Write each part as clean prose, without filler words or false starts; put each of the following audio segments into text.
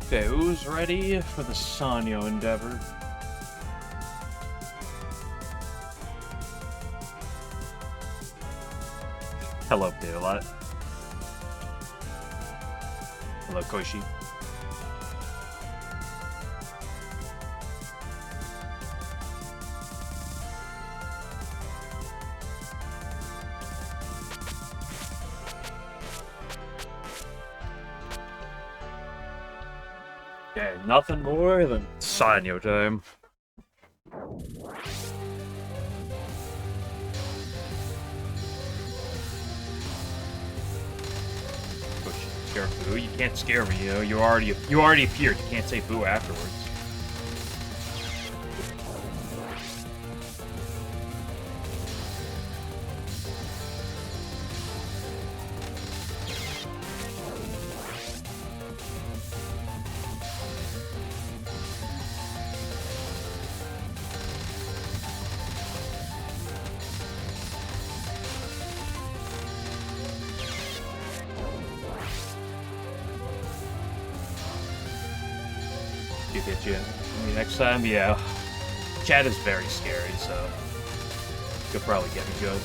Okay, who's ready for the Sannyo endeavor? Hello, Daylight. Hello, Koishi. Okay, nothing more than Sannyo time. Scare boo. You can't scare me, you know. You already appeared. You can't say boo afterwards. Get you. I mean, next time, yeah. Chat is very scary, so you'll probably get me good.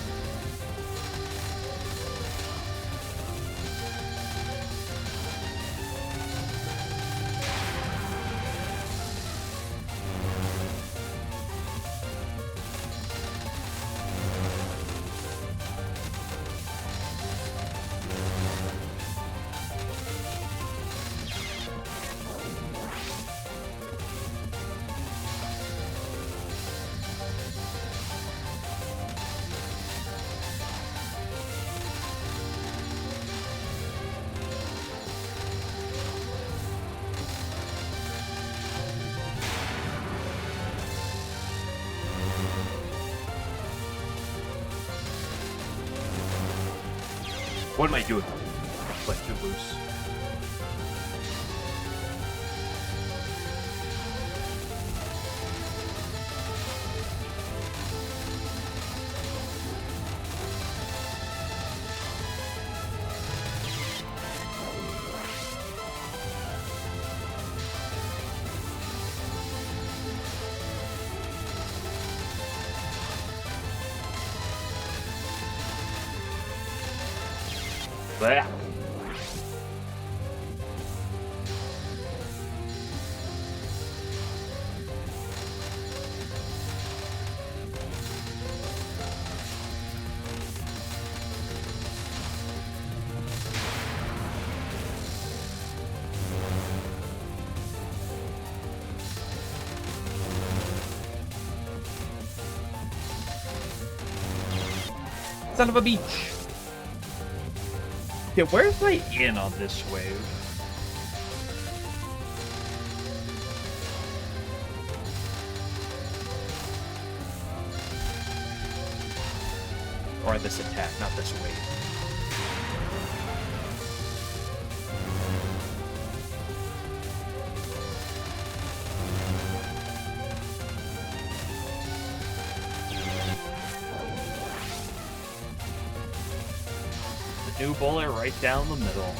What am I doing? Play too loose. Blah. Son of a beach. Okay, where's my in on this wave? Or this attack, not this wave. New bullet right down the middle.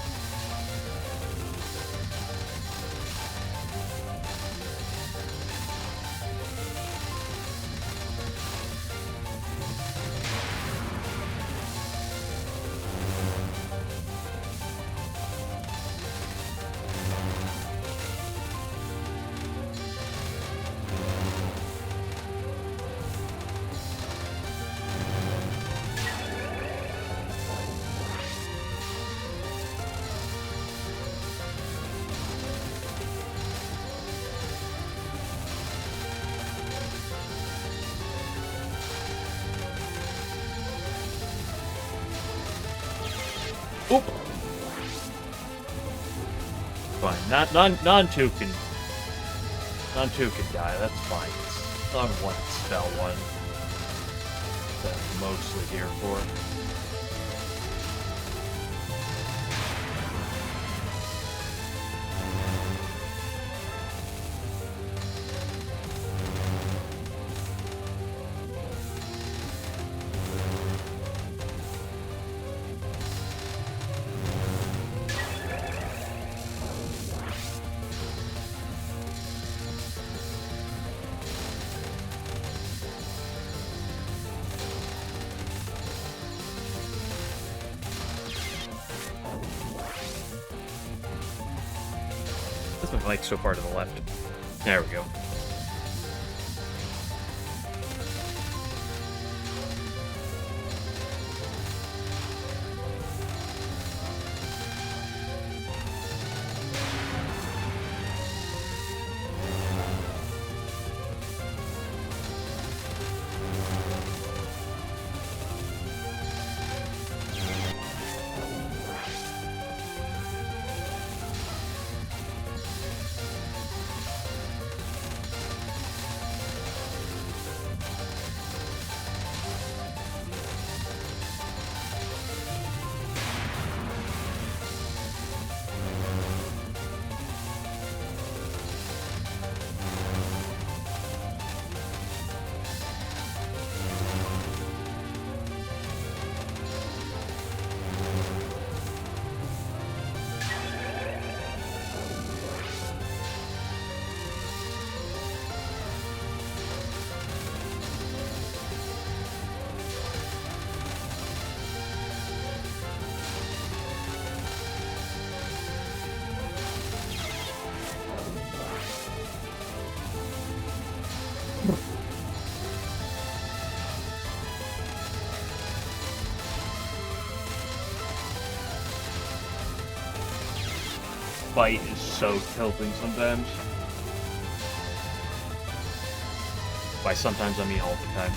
Oop. Fine. Non-2 can die. That's fine. It's on one spell one. That I'm mostly here for. like so far to the left. There we go. Fight is so tilting sometimes. By sometimes, I mean all the time.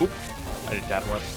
Oop, I did tap left.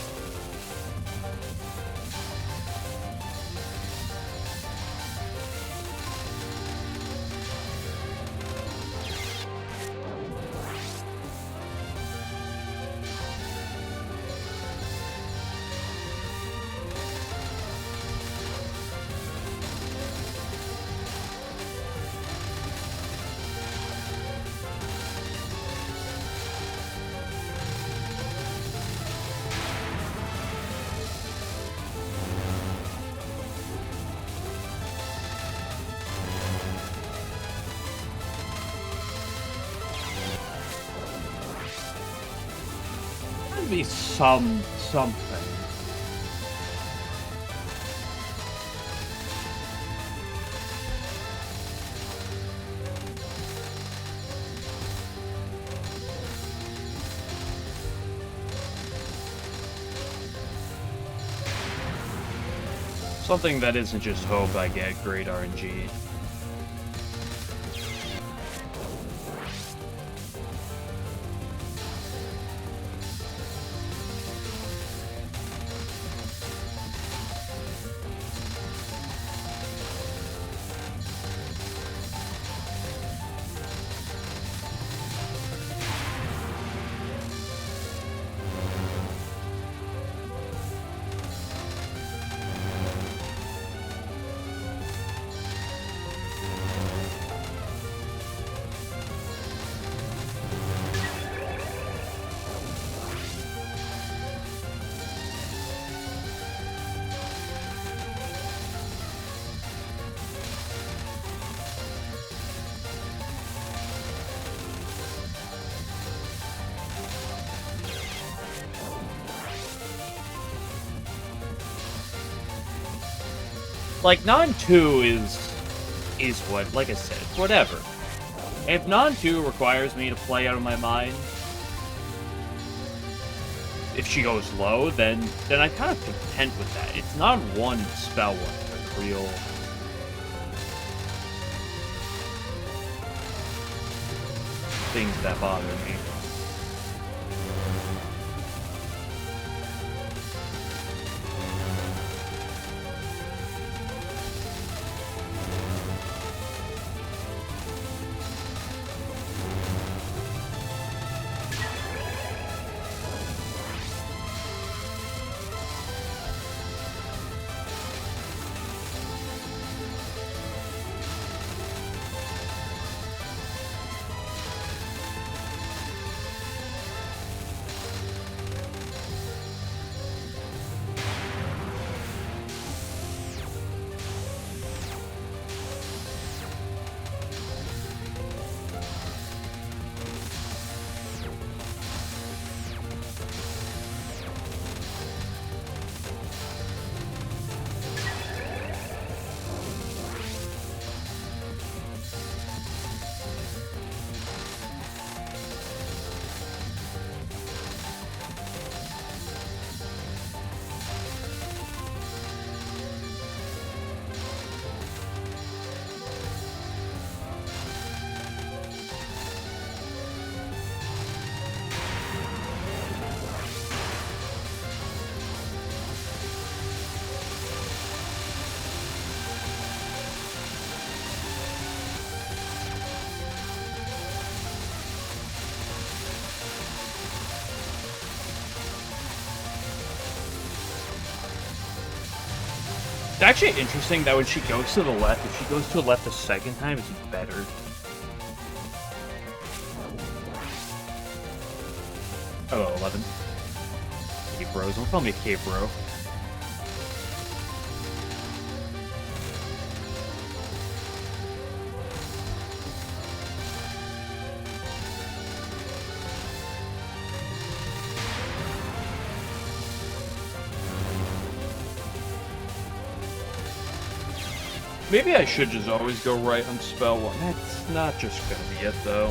Be something. Something that isn't just hope I get great RNG. Like, non-2 is what, like I said, whatever. If non-2 requires me to play out of my mind, if she goes low, then I'm kind of content with that. It's not one spell one, but real... things that bother me. It's actually interesting that when she goes to the left, if she goes to the left the second time, it's better. Oh, 11. Cave bros. Don't call me a cave bro. Maybe I should just always go right on spell one. That's not just gonna be it, though.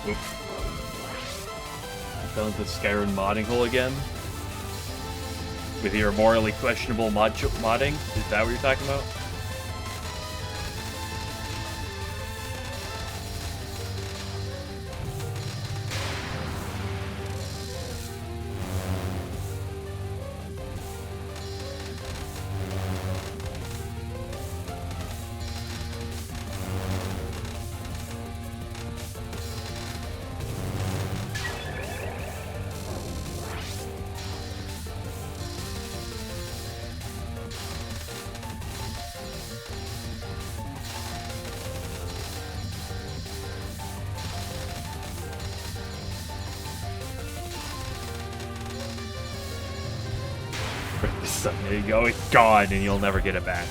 Oops. I fell into the Skyrim modding hole again. With your morally questionable modding? Is that what you're talking about? There you go, it's gone and you'll never get it back.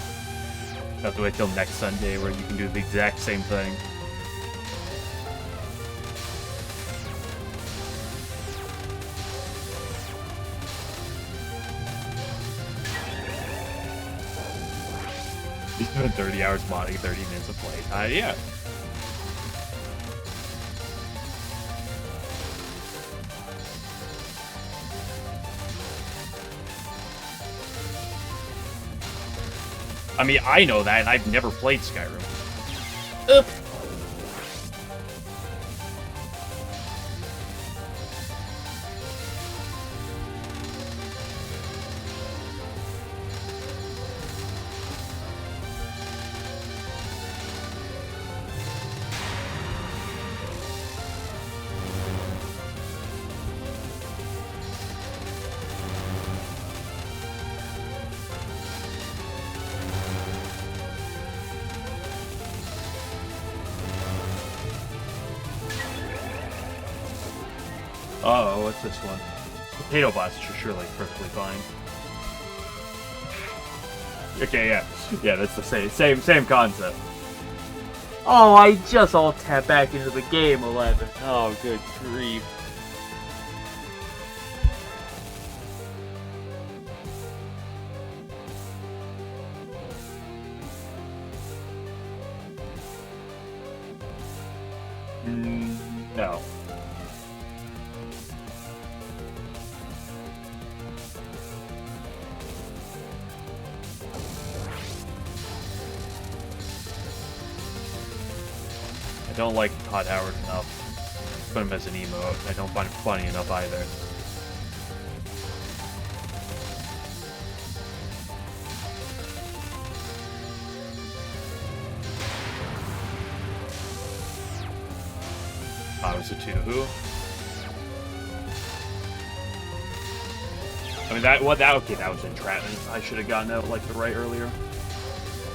You have to wait till next Sunday where you can do the exact same thing. He's doing 30 hours modding, 30 minutes of play. Yeah. I mean, I know that, and I've never played Skyrim. Oops. Uh-oh, what's this one? Potato bots are surely perfectly fine. Okay, yeah. Yeah, that's the same concept. Oh, I just all tap back into the game, 11. Oh, good grief. don't like Todd Howard enough. Put him as an emote. I don't find him funny enough either. Oh, it was a Touhou. I mean, that was entrapment. I should have gotten out, like, the right earlier.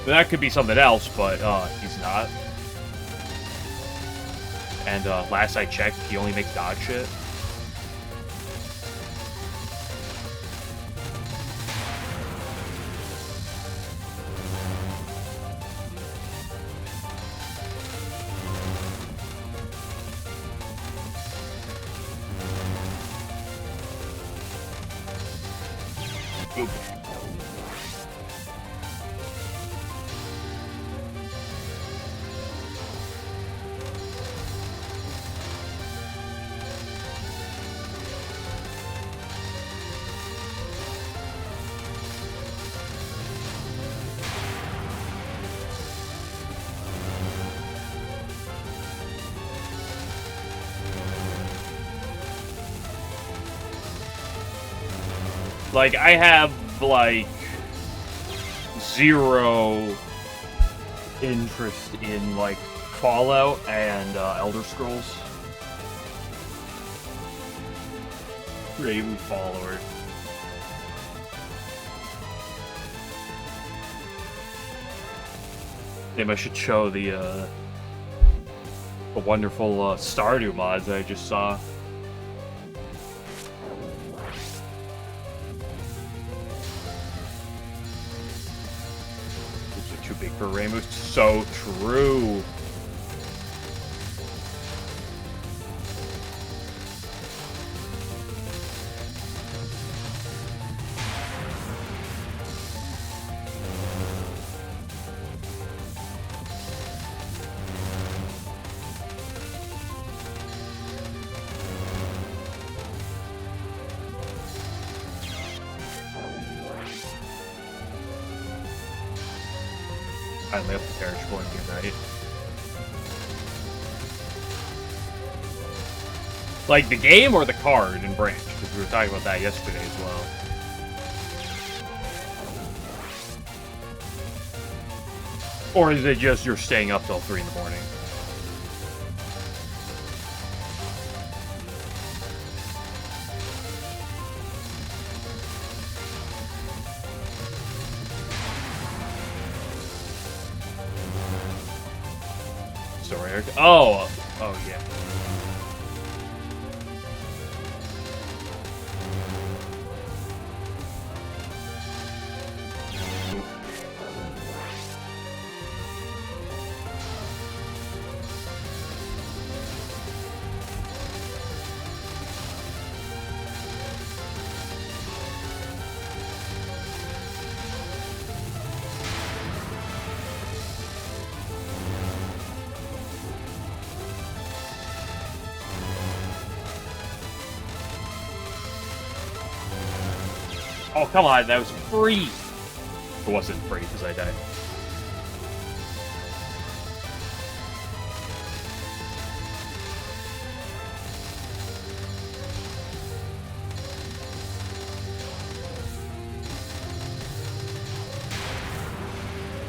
But that could be something else, but, he's not. And, last I checked, he only makes dog shit. Oop. Like, I have, like, zero interest in, like, Fallout and Elder Scrolls. Raven follower. Maybe I should show the wonderful Stardew mods I just saw. Too big for Rainbow. So true. Finally up the perishable and Unite. Like the game or the card in Branch? Because we were talking about that yesterday as well. Or is it just you're staying up till 3 in the morning? Oh, oh yeah. Oh, come on, that was free! It wasn't free, because I died.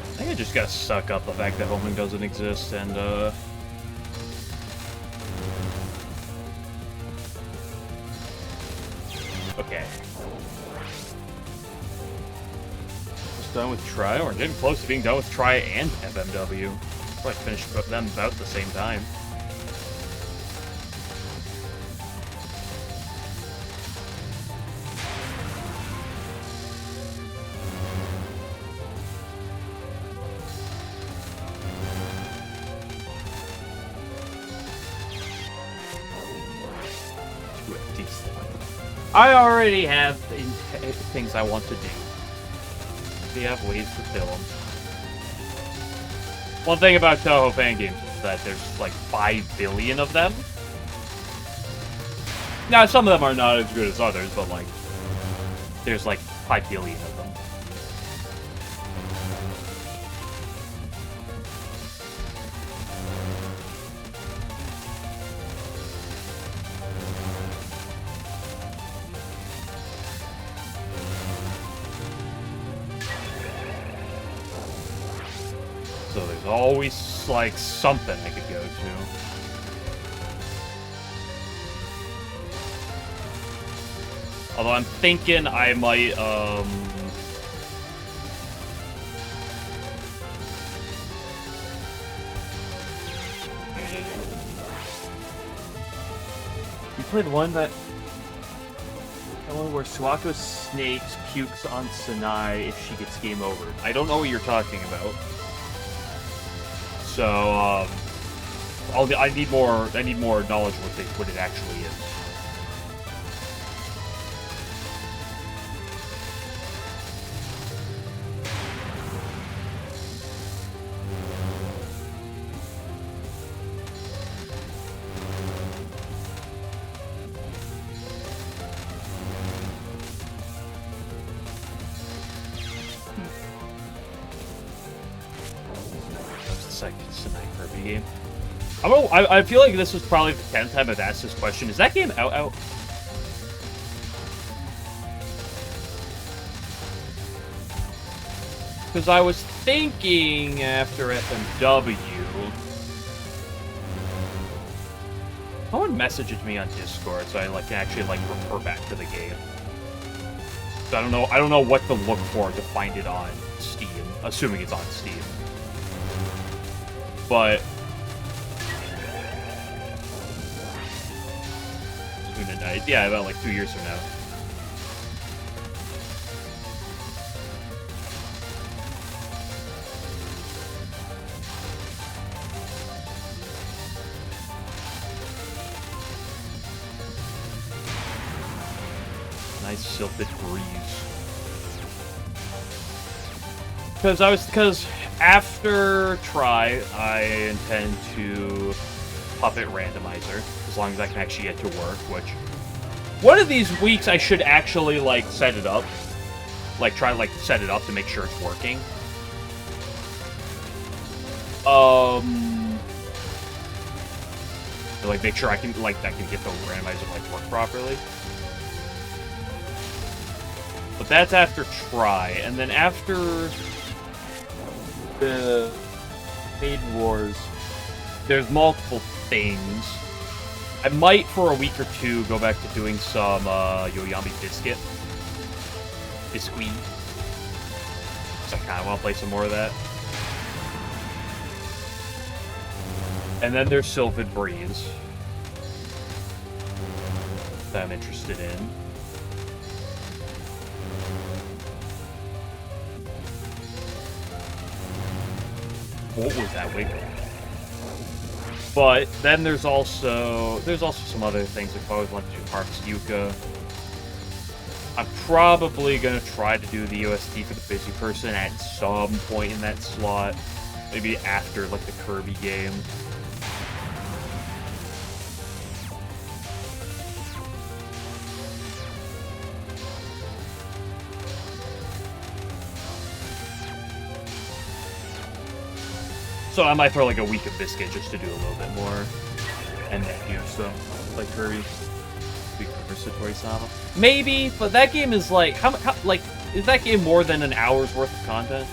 I think I just gotta suck up the fact that homing doesn't exist, and, okay. Done with Tri, or getting close to being done with Tri and FMW. Probably finished them about the same time. I already have things I want to do. They have ways to fill them. One thing about Touhou fan games is that there's like 5 billion of them. Now, some of them are not as good as others, but like, there's like 5 billion of them. So there's always, like, something I could go to. Although I'm thinking I might, You played one that... The one where Suako's snakes pukes on Sanai if she gets game over. I don't know what you're talking about. So, I need more knowledge what it actually is. Game. I feel like this was probably the 10th time I've asked this question. Is that game out? Because I was thinking after FMW... Someone messaged me on Discord so I can actually refer back to the game. So I don't know what to look for to find it on Steam, assuming it's on Steam. But yeah, about like 2 years from now. Nice silted breeze. Because after Try, I intend to Puppet Randomizer, as long as I can actually get to work, which... One of these weeks I should actually, set it up. Try to, set it up to make sure it's working. To, make sure I can, I can get the randomizer, work properly. But that's after Try, and then after... the Paid Wars, there's multiple things. I might, for a week or two, go back to doing some Yoyami Biscuit. Biscuit. So I kind of want to play some more of that. And then there's Sylvan Breeze that I'm interested in. What was that wiggle? But then there's also some other things. Like I always want to do Harp's Yuka. I'm probably gonna try to do the OST for the Busy Person at some point in that slot. Maybe after the Kirby game. So I might throw a week of Biscuit just to do a little bit more. And then do some Kirby. Week of Satori Sama. Maybe, but that game is how is that game more than an hour's worth of content?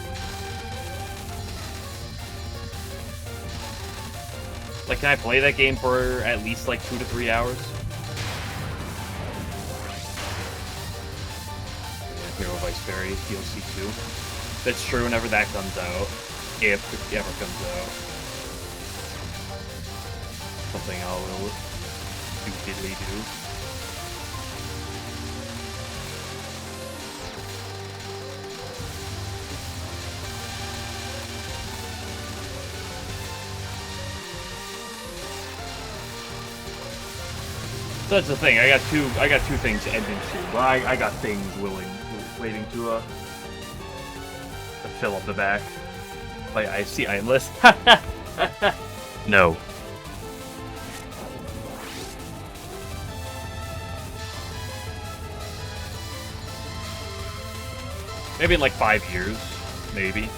Can I play that game for at least 2 to 3 hours? Yeah, Hero Vice Fairy DLC 2. That's true whenever that comes out. If it ever comes out. Something I will stupidly do. So that's the thing. I got two things to end into, but I got things waiting to fill up the back. I see. I enlist. No. Maybe in 5 years. Maybe.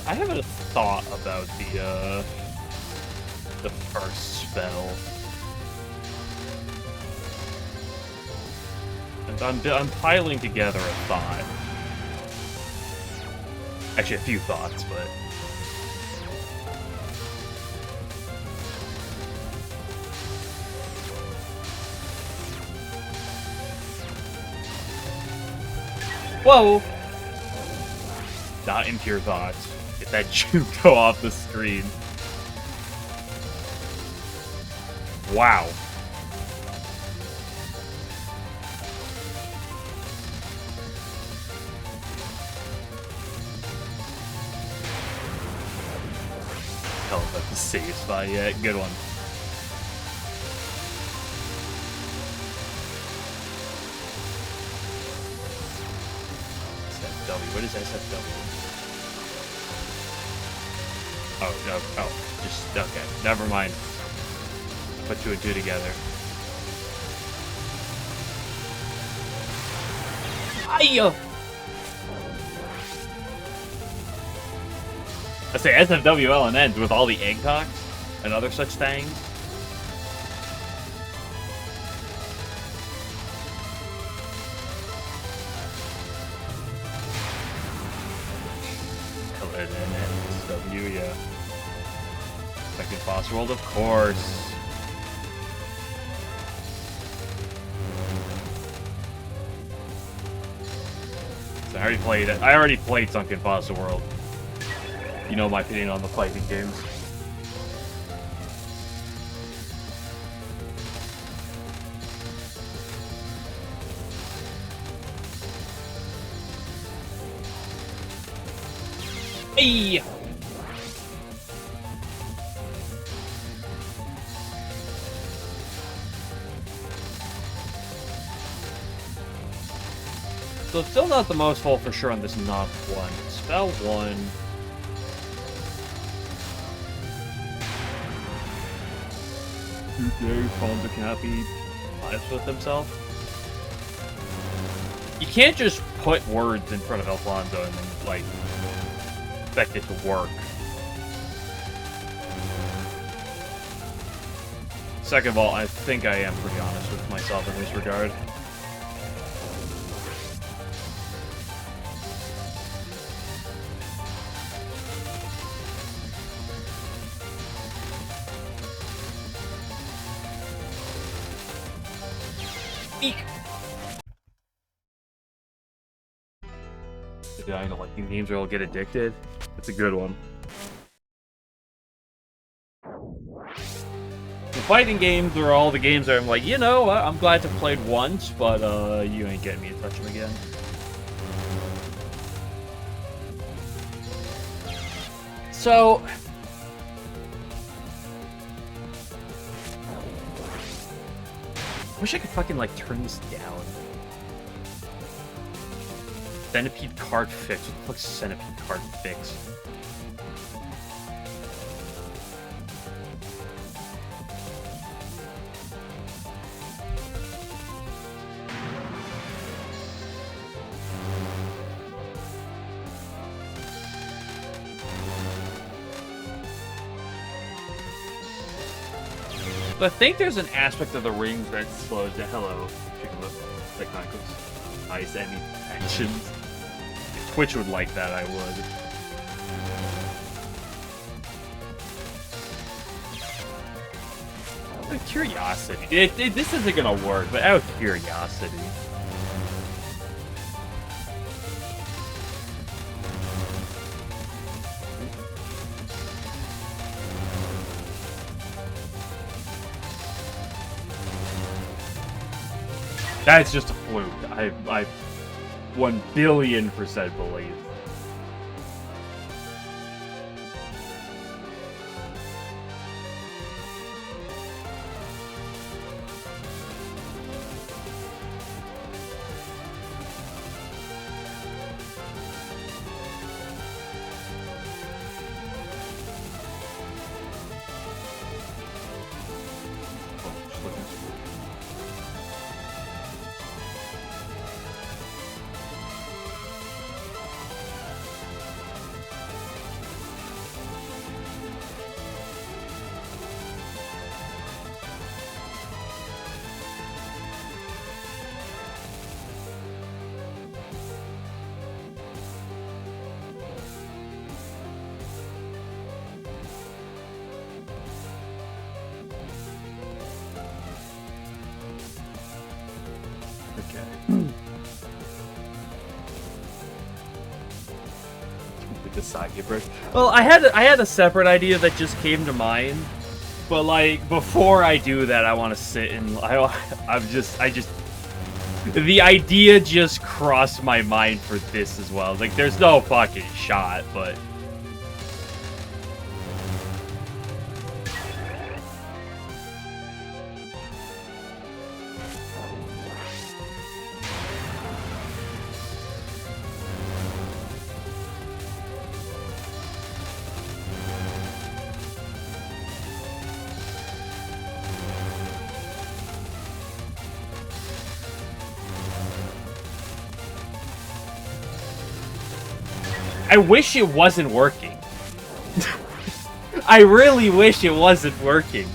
I haven't thought about the first spell. And I'm piling together a thought. Actually, a few thoughts, but... Whoa! Not impure thoughts. Get that Juco off the screen. Wow. Hell, that's a safe spot yet. Good one. SFW. What is SFW? Oh, no. Oh, just... Okay. Never mind. Put two and two together. Ayo! I say SFW LNNs with all the egg talks and other such things. LNN, SW, yeah. Second boss world, of course. So I already played it. I already played Sunken Pasta World. You know my opinion on the fighting games. Hey! So it's still not the most full for sure on this knob one. Spell one. Today, Fonda cannot be honest with himself. You can't just put words in front of Alfonso and then, like, expect it to work. Second of all, I think I am pretty honest with myself in this regard. Eek! I know, like, games where I'll get addicted. It's a good one. The fighting games are all the games where I'm like, you know, I'm glad to have played once, but you ain't getting me to touch them again. So... I wish I could fucking, like, turn this down. Centipede card fix. What the fuck's centipede card fix? But I think there's an aspect of the rings that slows down. Hello, Technicals. Nice enemy actions. If Twitch would like that, I would. Out of curiosity. This isn't gonna work, but out of curiosity. That's just a fluke. I 1,000,000,000% believe. the Sannyo bridge. Well, I had a separate idea that just came to mind, but like before I do that, I want to sit and the idea just crossed my mind for this as well. Like, there's no fucking shot, but. I wish it wasn't working. I really wish it wasn't working.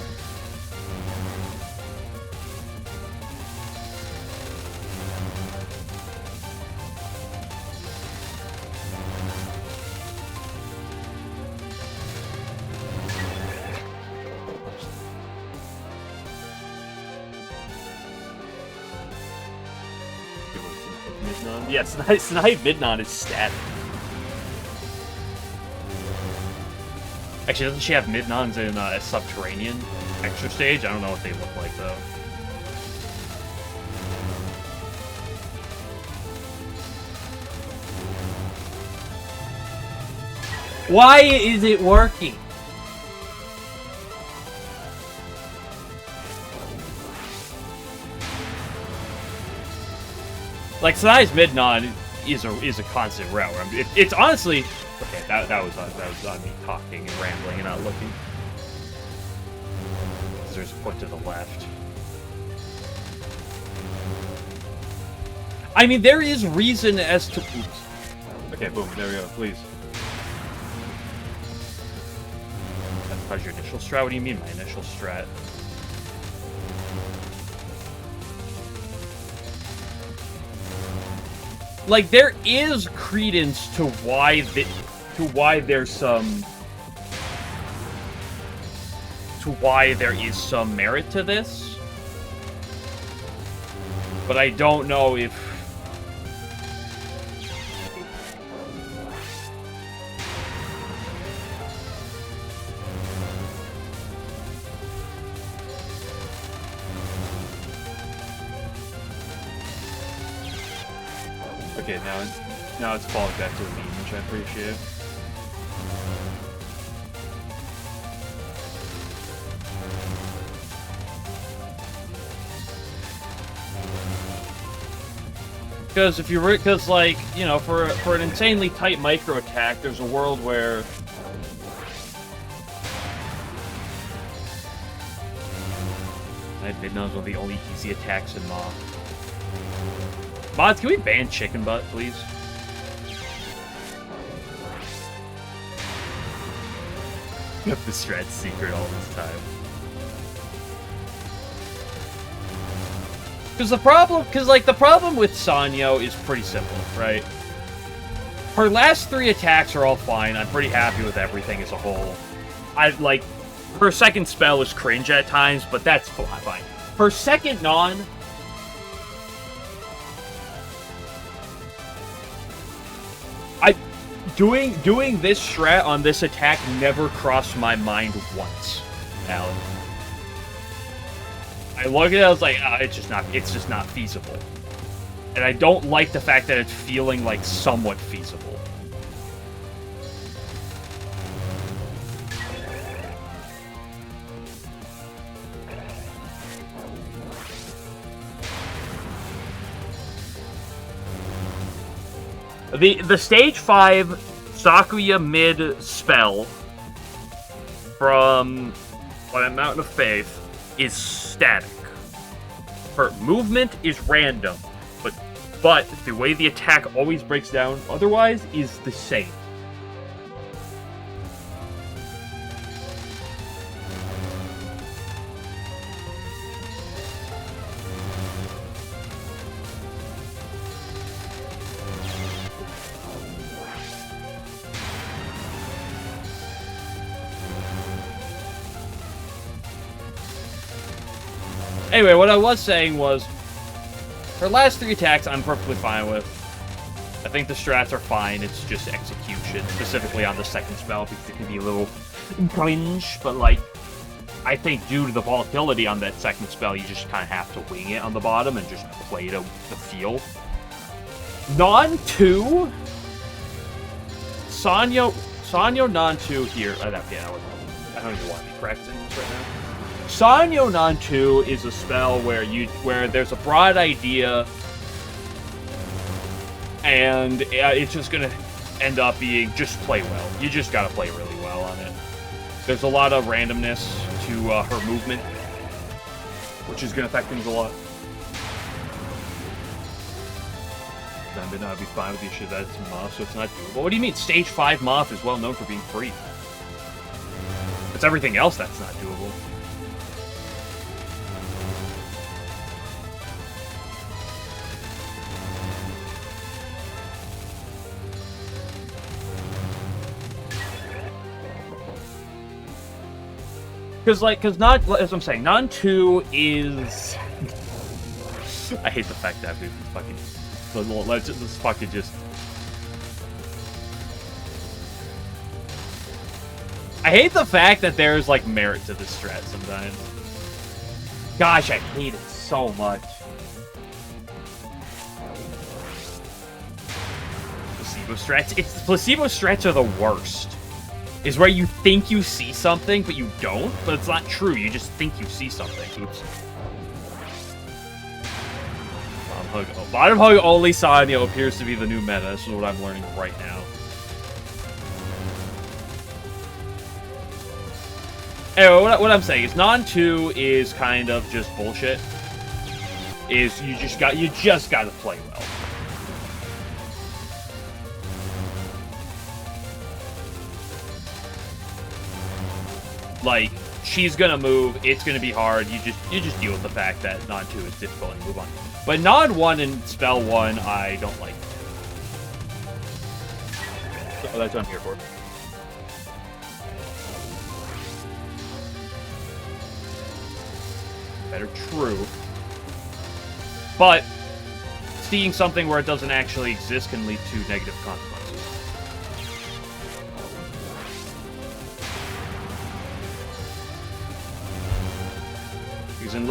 Yes, Snipe Midnon is static. Actually, doesn't she have Midnons in a Subterranean extra stage? I don't know what they look like, though. Why is it working? Like, Sani's Midnon is a constant route. I mean, it's honestly... Okay, that was on me talking and rambling and not looking. There's a point to the left. I mean, there is reason as to... Oops. Okay, boom, there we go, please. How's your initial strat? What do you mean, my initial strat? Like, there is credence to why there's some... to why there is some merit to this. But I don't know if... Okay, now it's falling back to the mean, which I appreciate. Because like, you know, for an insanely tight micro attack, there's a world where Midnon's one of the only easy attacks in Maw. Mods, can we ban Chicken Butt, please? Kept the strat secret all this time. Because the problem with Sannyo is pretty simple, right? Her last 3 attacks are all fine. I'm pretty happy with everything as a whole. Her second spell is cringe at times, but that's fine. Her second non... Doing this strat on this attack never crossed my mind once, Alan. I look at it, I was like, it's just not feasible. And I don't like the fact that it's feeling like somewhat feasible. The stage 5 Sakuya mid spell from Mountain of Faith is static. Her movement is random, but the way the attack always breaks down otherwise is the same. Anyway, what I was saying was, her last 3 attacks I'm perfectly fine with. I think the strats are fine, it's just execution. bullshit, specifically on the second spell, because it can be a little cringe, but, like, I think due to the volatility on that second spell, you just kind of have to wing it on the bottom and just play to the feel. Non-2? Sannyo non-2 here. I don't even want to be practicing this right now. Sannyo non-2 is a spell where there's a broad idea, and it's just gonna end up being just play well. You just gotta play really well on it. There's a lot of randomness to her movement, which is gonna affect things a lot. Then I'd be fine with the issue that it's Moth, so it's not doable. What do you mean? Stage 5 Moth is well known for being free. It's everything else that's not doable. Because not, as I'm saying, non-2 is... I hate the fact that we fucking... Let's fucking just... I hate the fact that there's, like, merit to this strat sometimes. Gosh, I hate it so much. Placebo strats. Placebo strats are the worst. Is where you think you see something, but you don't, but it's not true. You just think you see something. Oops. Bottom hug only Sannyo appears to be the new meta. This is what I'm learning right now. Anyway, what I'm saying is non-2 is kind of just bullshit. Is you just gotta play well. Like, she's gonna move, it's gonna be hard, you just deal with the fact that non-2 is difficult and move on. But non-1 and spell 1, I don't like. So that's what I'm here for. Better true. But seeing something where it doesn't actually exist can lead to negative consequences.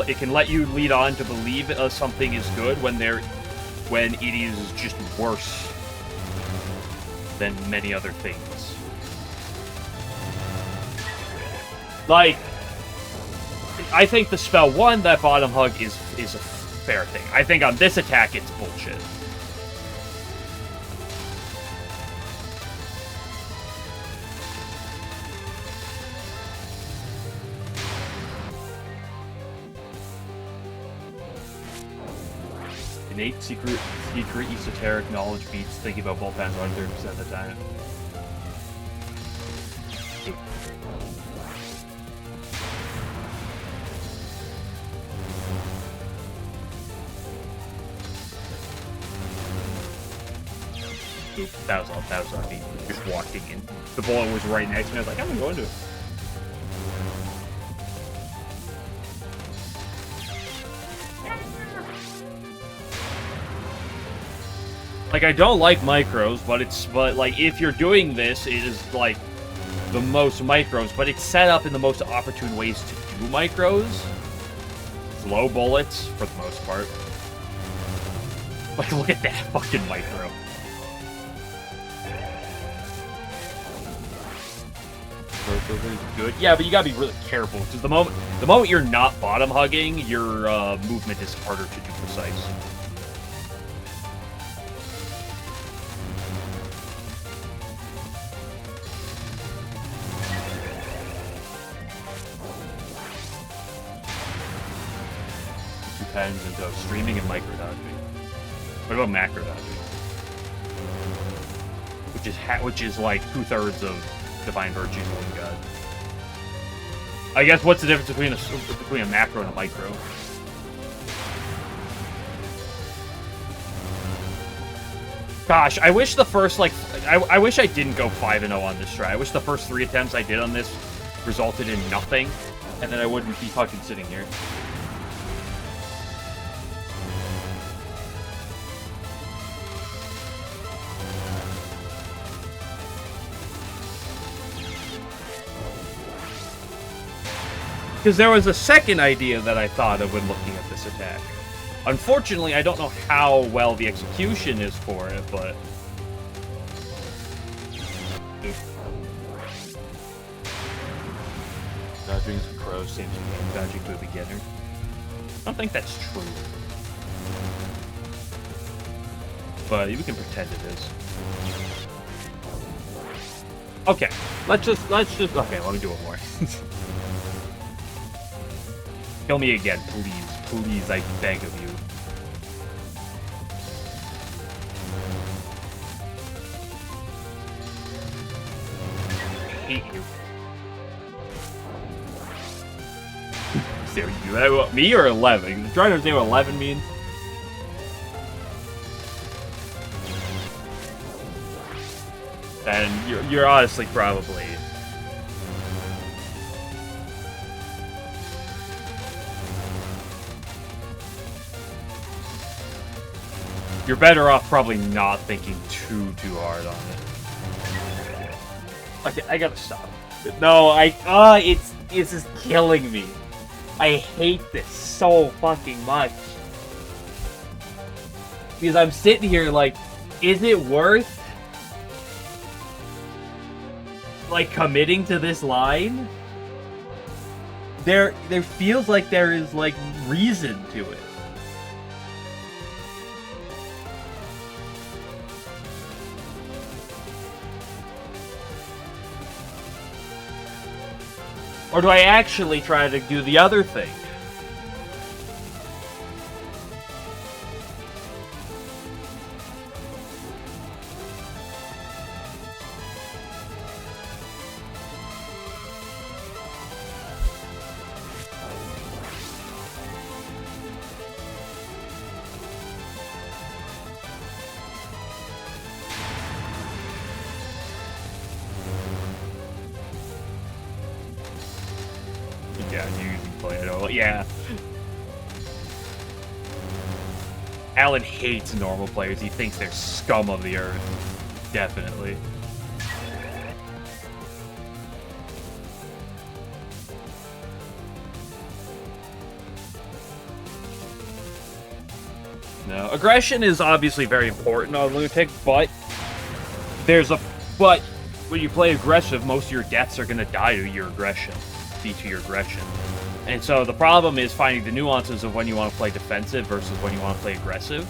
It can let you lead on to believe something is good when it is just worse than many other things. Like, I think the spell 1, that bottom hug, is a fair thing. I think on this attack, it's bullshit. Innate secret esoteric knowledge beats thinking about both hands 100% of the time. That was on me. Just walking in. The bullet was right next to me. I was like, I'm gonna go into it. Like, I don't like micros, but like, if you're doing this, it is like the most micros, but it's set up in the most opportune ways to do micros. Slow bullets, for the most part. Like, look at that fucking micro. Good. Yeah, but you gotta be really careful, because the moment you're not bottom hugging, your movement is harder to do precise. Patterns into streaming and micro dodging. What about macro dodging? Which is like 2/3 of Divine Virtues in one god. I guess what's the difference between a macro and a micro? Gosh, I wish the first I wish I didn't go 5-0 on this try. I wish the first 3 attempts I did on this resulted in nothing, and then I wouldn't be fucking sitting here. Because there was a second idea that I thought of when looking at this attack. Unfortunately, I don't know how well the execution is for it, but... Dodging some crows seems to be dodging to a beginner. I don't think that's true. But we can pretend it is. Okay, let's just, okay, let me do one more. Kill me again, please. Please, I beg of you. I hate you. Seriously, me or 11? Trying to understand what 11 means. And you're honestly probably... You're better off probably not thinking too hard on it. Okay, I gotta stop. No, it's just killing me. I hate this so fucking much. Because I'm sitting here like, is it worth, like, committing to this line? There feels like there is, like, reason to it. Or do I actually try to do the other thing? Yeah, you can play it all. Yeah. Alan hates normal players. He thinks they're scum of the earth. Definitely. No, aggression is obviously very important on Lunatic, but but when you play aggressive, most of your deaths are gonna die to your aggression. To your aggression. And so the problem is finding the nuances of when you want to play defensive versus when you want to play aggressive.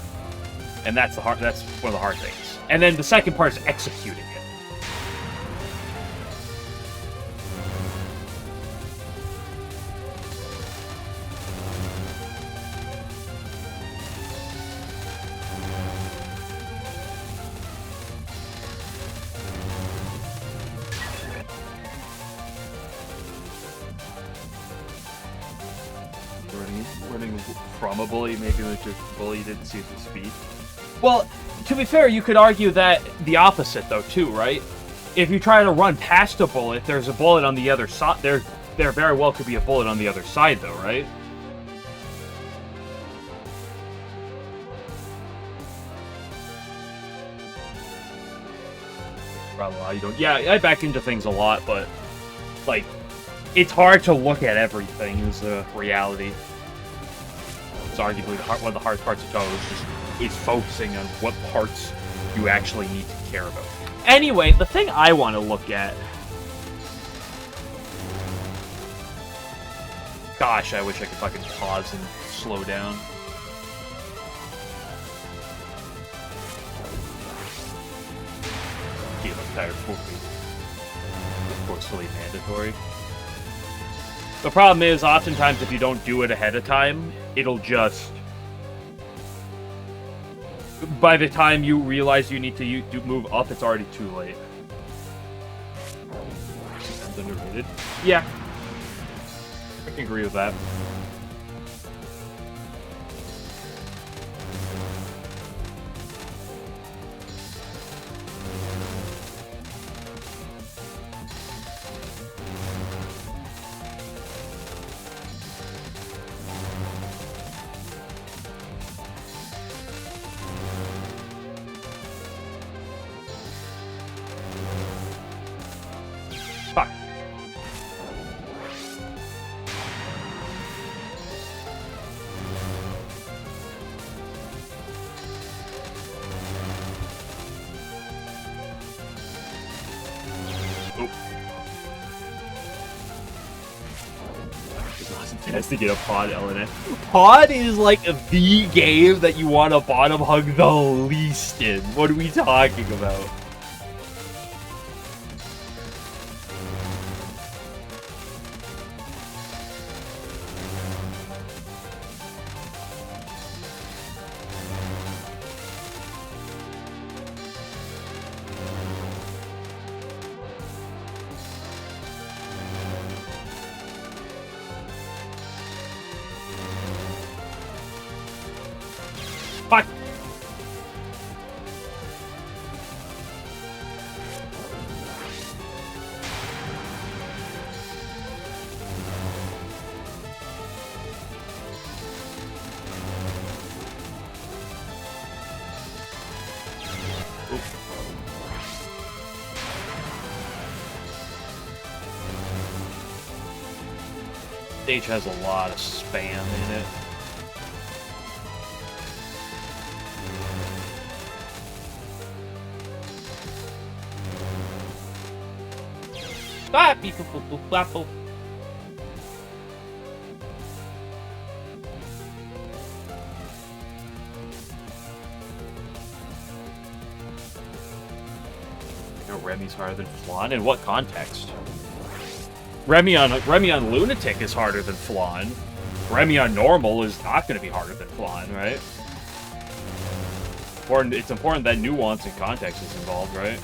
And that's one of the hard things. And then the second part is executing it. Running from a bully, maybe like your bully didn't see the speed. Well, to be fair, you could argue that the opposite though too, right? If you try to run past a bullet, there's a bullet on the other side. There very well could be a bullet on the other side though, right? Probably you don't. Yeah, I back into things a lot, but like, it's hard to look at everything as a reality. It's arguably one of the hardest parts of Touhou is focusing on what parts you actually need to care about. Anyway, the thing I want to look at... Gosh, I wish I could fucking pause and slow down. Game of Tire will be, of course, fully mandatory. The problem is, oftentimes, if you don't do it ahead of time, it'll just... By the time you realize you need to move up, it's already too late. Sometimes underrated. Yeah. I can agree with that. It's awesome chance to get a Pod LNN. Pod is like the game that you want to bottom hug the least in. What are we talking about? Fuck! Stage has a lot of spam in it. Ah, beep, boop, boop, boop, blah, boop. You know, Remy's harder than Flan? In what context? Remy on Lunatic is harder than Flan. Remy on Normal is not going to be harder than Flan, right? It's important that nuance and context is involved, right?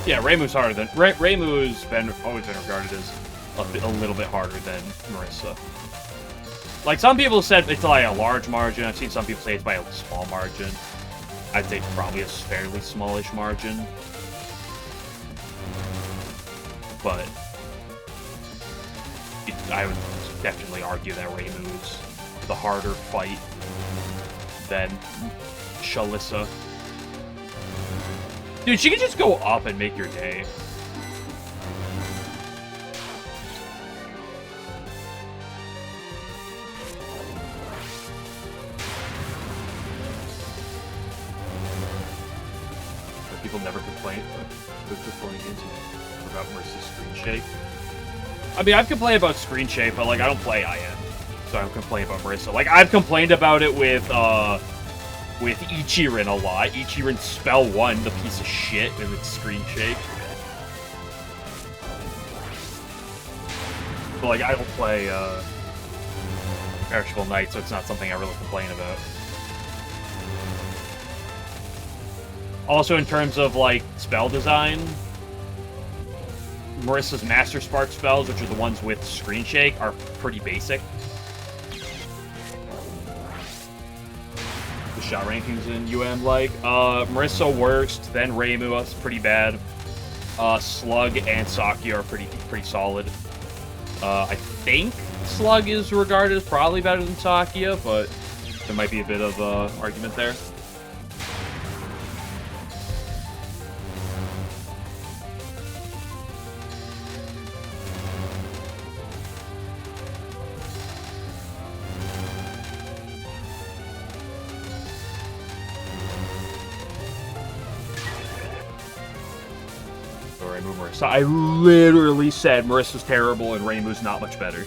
Yeah, Reimu's harder than... Reimu's always been regarded as a little bit harder than Marissa. Like, some people said it's by a large margin. I've seen some people say it's by a small margin. I'd say probably a fairly smallish margin. But I would definitely argue that Reimu's the harder fight than Shalissa. Dude, she could just go up and make your day. People never complain about Marissa's screen shake. I mean, I've complained about screen shake, but like I don't play IN, so I don't complain about Marissa. Like I've complained about it with Ichirin a lot. Ichirin Spell 1, the piece of shit, with its screen shake. But, like, I don't play, Perishable Knight, so it's not something I really complain about. Also, in terms of, like, spell design, Marissa's Master Spark spells, which are the ones with screen shake, are pretty basic. Shot rankings in like Marissa worst, then Reimu is pretty bad. Slug and Saki are pretty solid. I think Slug is regarded as probably better than Sakia, but there might be a bit of argument there. So I literally said Marissa's terrible and Reimu's not much better.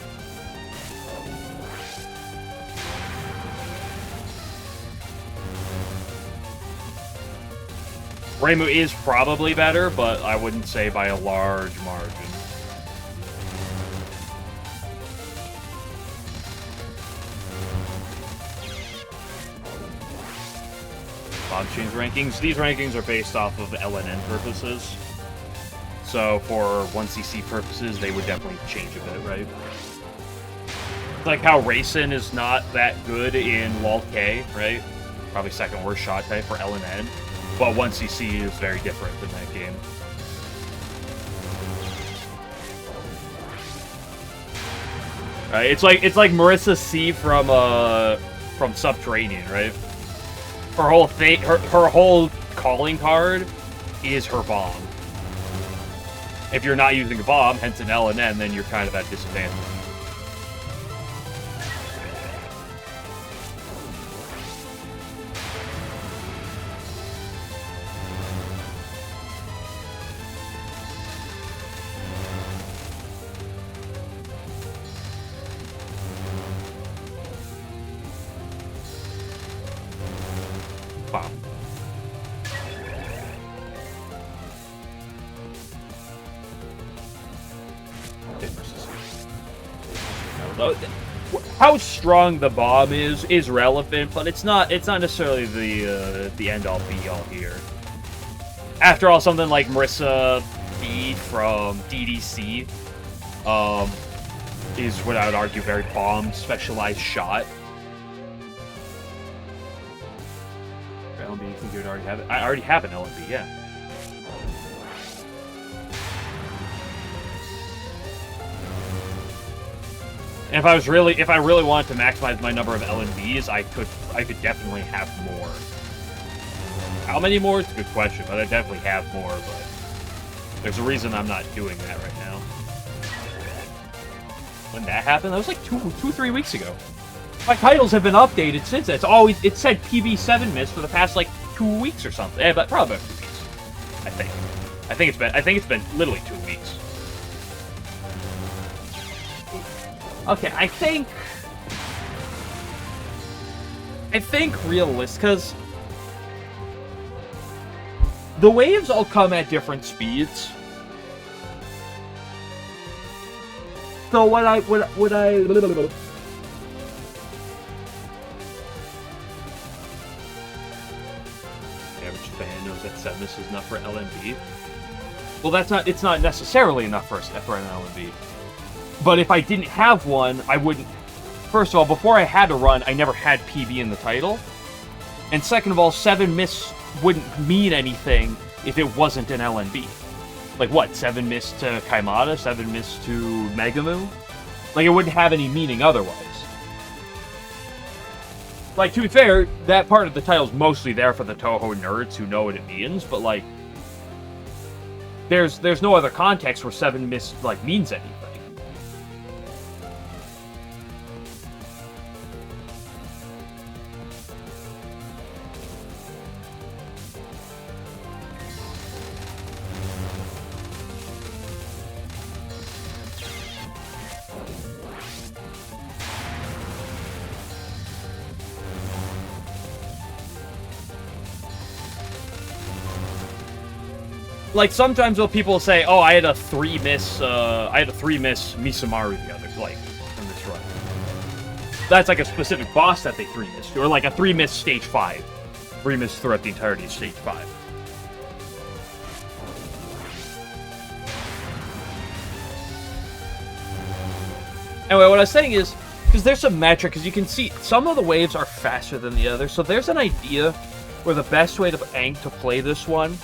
Reimu is probably better, but I wouldn't say by a large margin. Bob Chain's rankings. These rankings are based off of LNN purposes. So for 1cc purposes, they would definitely change a bit, right? It's like how Racing is not that good in Wall K, right? Probably second worst shot type for LNN. But 1cc is very different than that game. Right? It's like Marissa C from Subterranean, right? Her whole thing, her whole calling card is her bomb. If you're not using a bomb, hence an LNN, then you're kind of at disadvantage. Wow. How strong the bomb is relevant, but it's not necessarily the end all be all here. After all, something like Marissa B from DDC is what I would argue very bomb specialized shot. LNB, you think you would already have it? I already have an LNB, yeah. And if I really wanted to maximize my number of LNBs, I could definitely have more. How many more? It's a good question, but I definitely have more, but there's a reason I'm not doing that right now. When that happened, that was like 3 weeks ago. My titles have been updated since then. It said PB7 miss for the past like 2 weeks or something. Yeah, but probably about 2 weeks. I think it's been literally 2 weeks. Okay, I think realistic, because the waves all come at different speeds. So would I average fan knows that 7 is enough for LNB. Well, it's not necessarily enough for an LNB. But if I didn't have one, I wouldn't... First of all, before I had to run, I never had PB in the title. And second of all, 7 miss wouldn't mean anything if it wasn't an LNB. Like what, 7 miss to Kaimata, 7 miss to Megamu? Like, it wouldn't have any meaning otherwise. Like, to be fair, that part of the title's mostly there for the Touhou nerds who know what it means, but like... There's no other context where 7 miss, like, means anything. Like, sometimes people say, oh, I had a 3 miss Misumaru the other, like, from this run. That's like a specific boss that they 3 missed, or like a 3 miss stage 5. 3 miss throughout the entirety of stage 5. Anyway, what I was saying is, because there's some metric, because you can see some of the waves are faster than the others, so there's an idea where the best way to play this one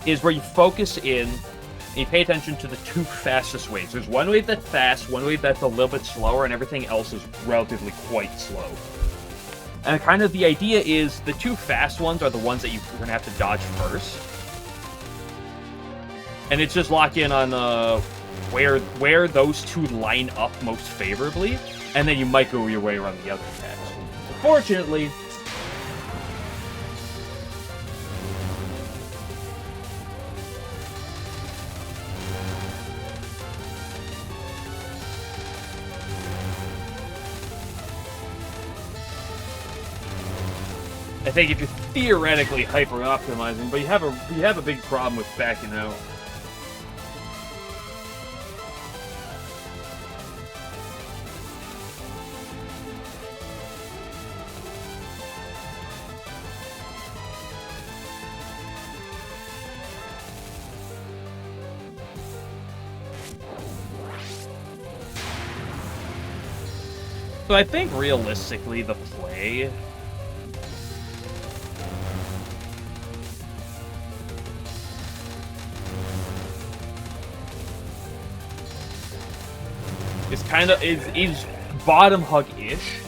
is where you focus in and you pay attention to the 2 fastest waves. There's one wave that's fast, one wave that's a little bit slower, and everything else is relatively quite slow. And kind of the idea is the 2 fast ones are the ones that you're going to have to dodge first. And it's just lock in on where those 2 line up most favorably, and then you might go your way around the other attacks. Unfortunately, I think if you're theoretically hyper-optimizing, but you have a big problem with backing out. So I think realistically the play is kind of is bottom hug-ish.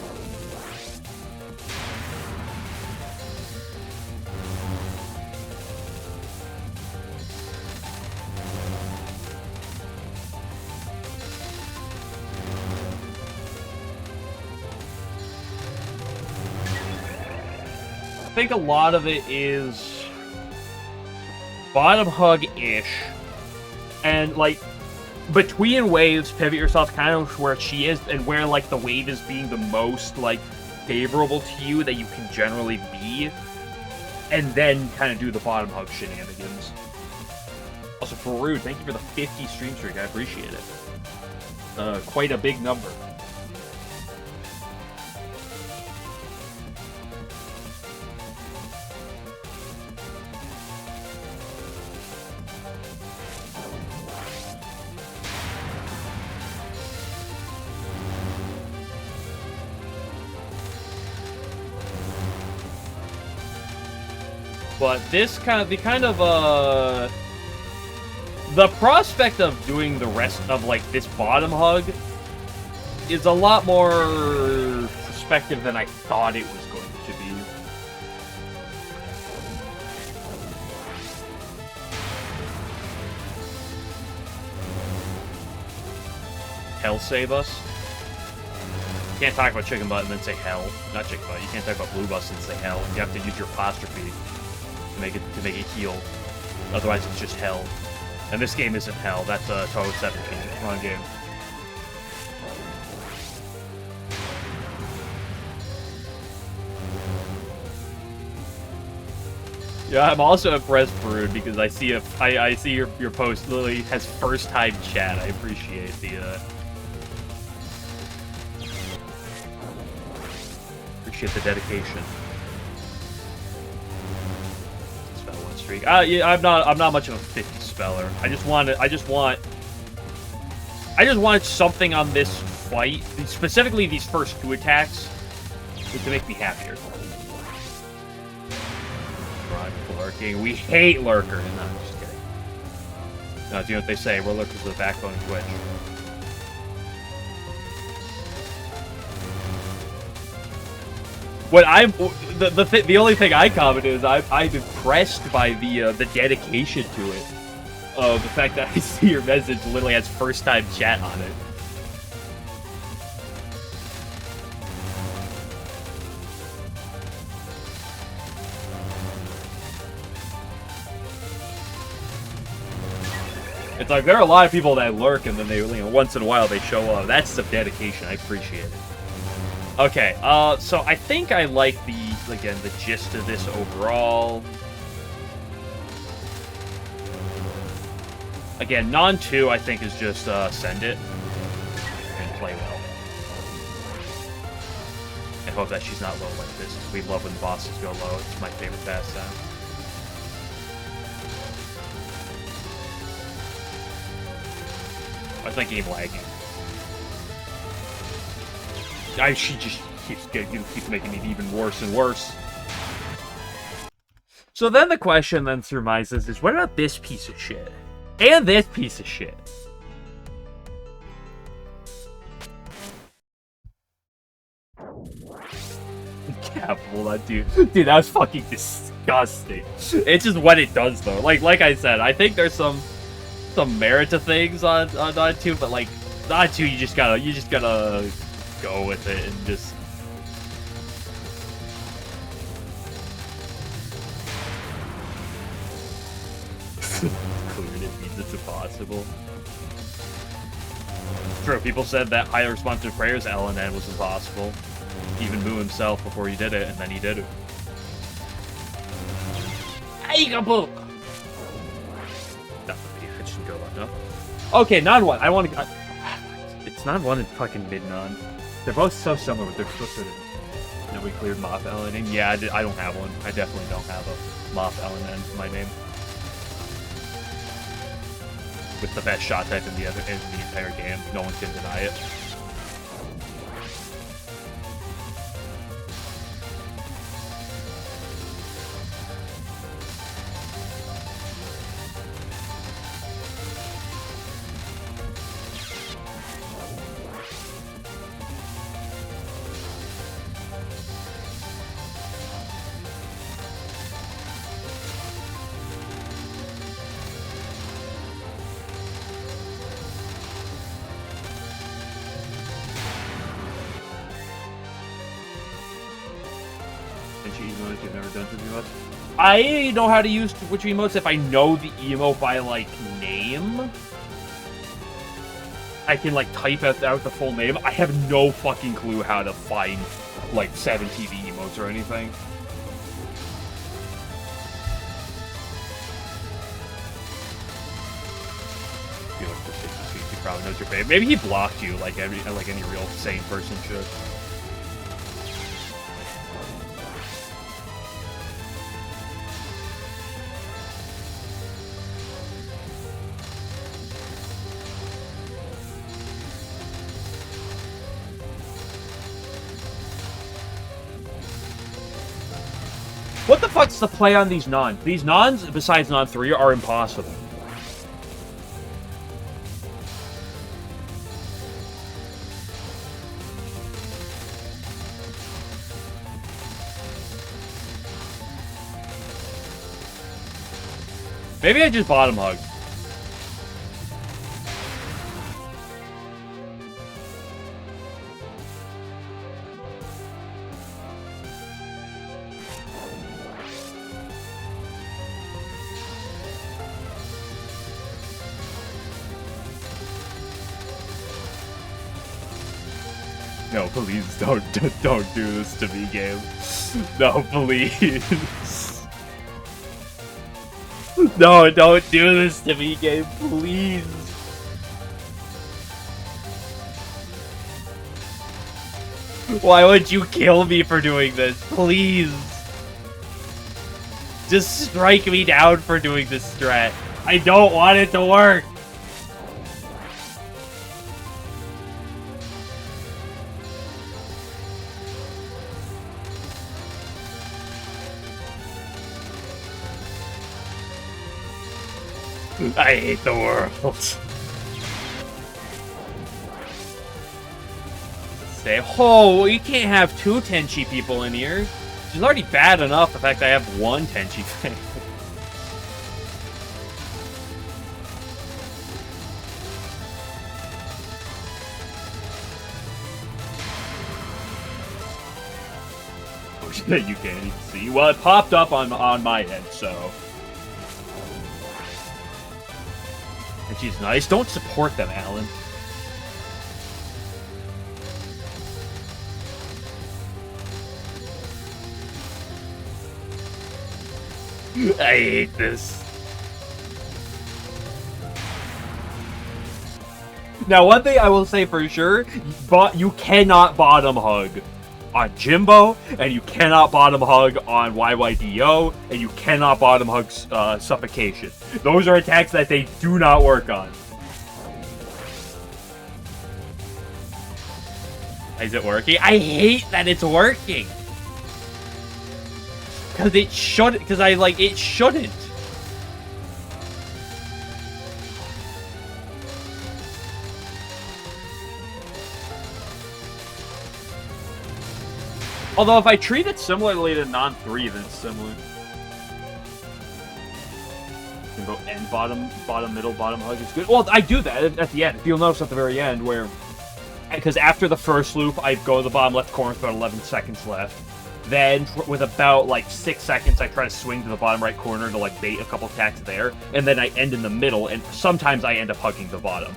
think a lot of it is bottom hug-ish. And, like, between waves, pivot yourself kind of where she is, and where, like, the wave is being the most, like, favorable to you that you can generally be. And then kind of do the bottom hug shenanigans. Also, Farood, thank you for the 50 stream streak. I appreciate it. Quite a big number. But this the prospect of doing the rest of, like, this bottom hug is a lot more perspective than I thought it was going to be. Hell save us. You can't talk about chicken butt and then say hell. Not chicken butt. You can't talk about blue bus and say hell. You have to use your apostrophe to make it heal. Otherwise, it's just hell. And this game isn't hell. That's Touhou 17. Wrong game. Yeah, I'm also impressed, Brood, because I see I see your post literally has first time chat. I appreciate the dedication. Spell one streak. Yeah, I'm not much of a 50 speller. I just want something on this fight, specifically these first two attacks, to make me happier. Lurking. We hate lurkers. No, I'm just kidding. No, do you know what they say? We're lurkers with a backbone and Twitch. What the only thing I commented is I'm impressed by the dedication to it. The fact that I see your message literally has first time chat on it. It's like, there are a lot of people that lurk and then they, once in a while they show up. That's some dedication. I appreciate it. Okay, so I think I like the gist of this overall. Again, non-2, I think, is just, send it and play well. And hope that she's not low like this, because we love when bosses go low. It's my favorite pastime. Why is my game lagging? She just keeps making it even worse and worse. So then the question then surmises is, what about this piece of shit? And this piece of shit? Capital, that dude. Dude, that was fucking disgusting. It's just what it does, though. Like I said, I think there's some merit to things on Non-2, but like Non-2, you just gotta go with it and just. Cleared it means it's impossible. True, people said that high responsive prayers LNN was impossible. Even Moo himself before he did it, and then he did it. Aigaboo! No? Okay, non-1. I want to. It's non-1 and fucking mid-non. They're both so similar, but they're supposed to. We cleared Moth LNN. Yeah, I don't have one. I definitely don't have a Moth LNN in my name. With the best shot type in the entire game, no one can deny it. emotes you've never done Twitch emotes? I know how to use Twitch emotes if I know the emote by, like, name. I can, like, type out the full name. I have no fucking clue how to find, like, 7 TV emotes or anything. You look for 60 feet, he probably knows your favorite. Maybe he blocked you like any real sane person should. What the fuck's the play on these nons? These nons, besides non 3, are impossible. Maybe I just bottom hug. No, please don't do this to me, game. No, please. No, don't do this to me, game, please. Why would you kill me for doing this? Please. Just strike me down for doing this strat. I don't want it to work. I hate the world. Say, oh, you can't have 2 Tenchi people in here. It's already bad enough the fact that I have 1 Tenchi fan. Oh shit, you can't even see. Well, it popped up on my head, so. And she's nice. Don't support them, Alan. I hate this. Now, one thing I will say for sure, you cannot bottom hug on Jimbo, and you cannot bottom hug on YYDO, and you cannot bottom hug Suffocation. Those are attacks that they do not work on. Is it working? I hate that it's working! Because it should, it shouldn't. Although if I treat it similarly to non-3, then it's similar. You can go end bottom, middle, bottom hug is good. Well, I do that at the end. If you'll notice at the very end where, because after the first loop, I go to the bottom left corner with about 11 seconds left. Then, with about, 6 seconds, I try to swing to the bottom right corner to, bait a couple attacks there. And then I end in the middle, and sometimes I end up hugging the bottom.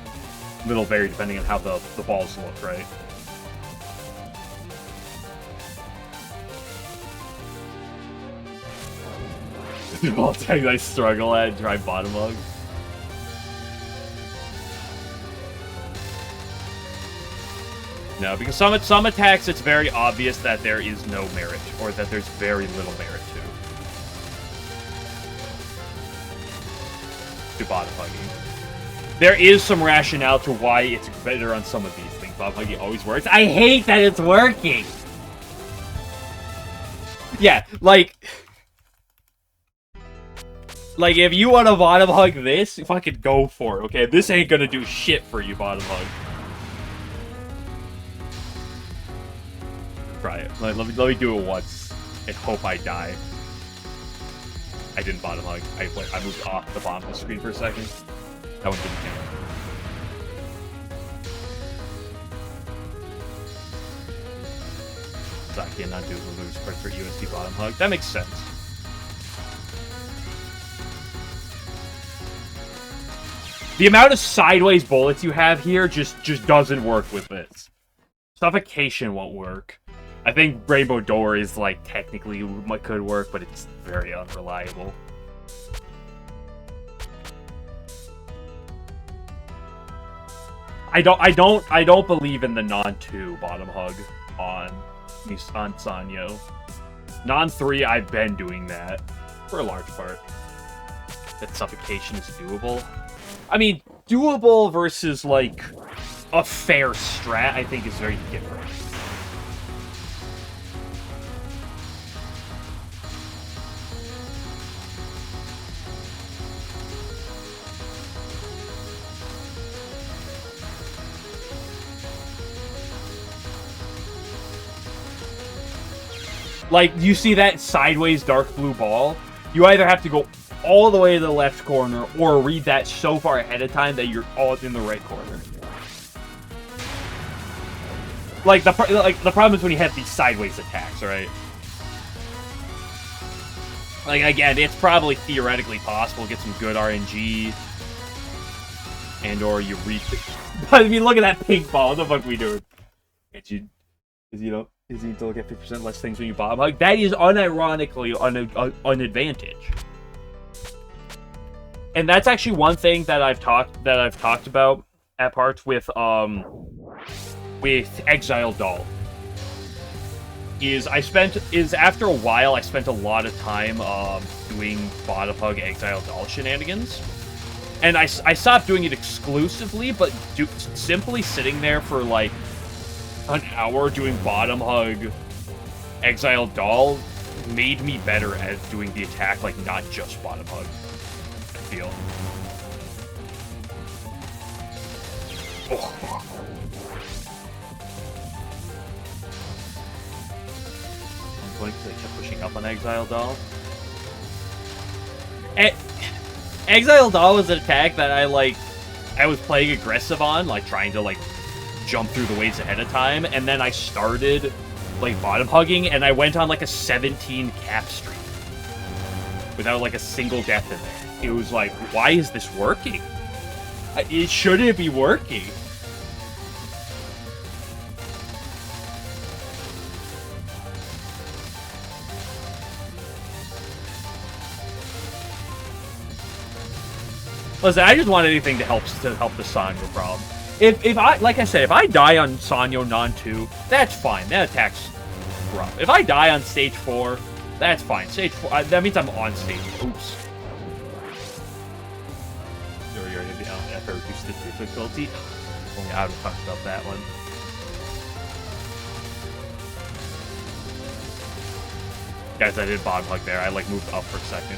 It'll vary depending on how the balls look, right? All times I struggle at and try bottom hug. No, because some attacks, it's very obvious that there is no merit, or that there's very little merit to bottom hugging. There is some rationale to why it's better on some of these things. Bottom hugging always works. I hate that it's working! Yeah, if you want to bottom hug this, fucking go for it, okay? This ain't gonna do shit for you, bottom hug. Try it. Let me do it once and hope I die. I didn't bottom hug. I moved off the bottom of the screen for a second. That one didn't count. Saki and not do lose spread for USD bottom hug. That makes sense. The amount of sideways bullets you have here just doesn't work with this. Suffocation won't work. I think Rainbow Door is, like, technically could work, but it's very unreliable. I don't believe in the non-2 bottom hug on Sannyo. Non-3, I've been doing that for a large part. That suffocation is doable. I mean, doable versus, like, a fair strat, I think is very different. Like, you see that sideways dark blue ball? You either have to go all the way to the left corner or read that so far ahead of time that you're all in the right corner. Like, the problem is when you have these sideways attacks, right? Like, again, it's probably theoretically possible to get some good RNG. And or you read it. But I mean, look at that pink ball. What the fuck are we doing? Is you don't get 50% less things when you bottom hug? That is unironically an advantage. And that's actually one thing that I've talked about at parts with Exile Doll. After a while I spent a lot of time doing bottom hug Exile Doll shenanigans. And I stopped doing it exclusively, but simply sitting there for like an hour doing bottom hug Exile Doll made me better at doing the attack, like not just bottom hug. I feel. Oh. I'm going to keep pushing up on Exile Doll. Exile Doll was an attack that I was playing aggressive on, like trying to like jump through the waves ahead of time, and then I started like bottom hugging, and I went on like a 17 cap streak without like a single death in there. It was like, why is this working? It shouldn't be working. Listen, I just want anything to help the Sannyo problem. If I, like I said, if I die on Sannyo non-2, that's fine. That attack's rough. If I die on stage 4, that's fine. Stage 4, that means I'm on stage 4. Oops. I reduced the difficulty. Only I would have talked about that one. Guys, I did bottom hug there. I like moved up for a second.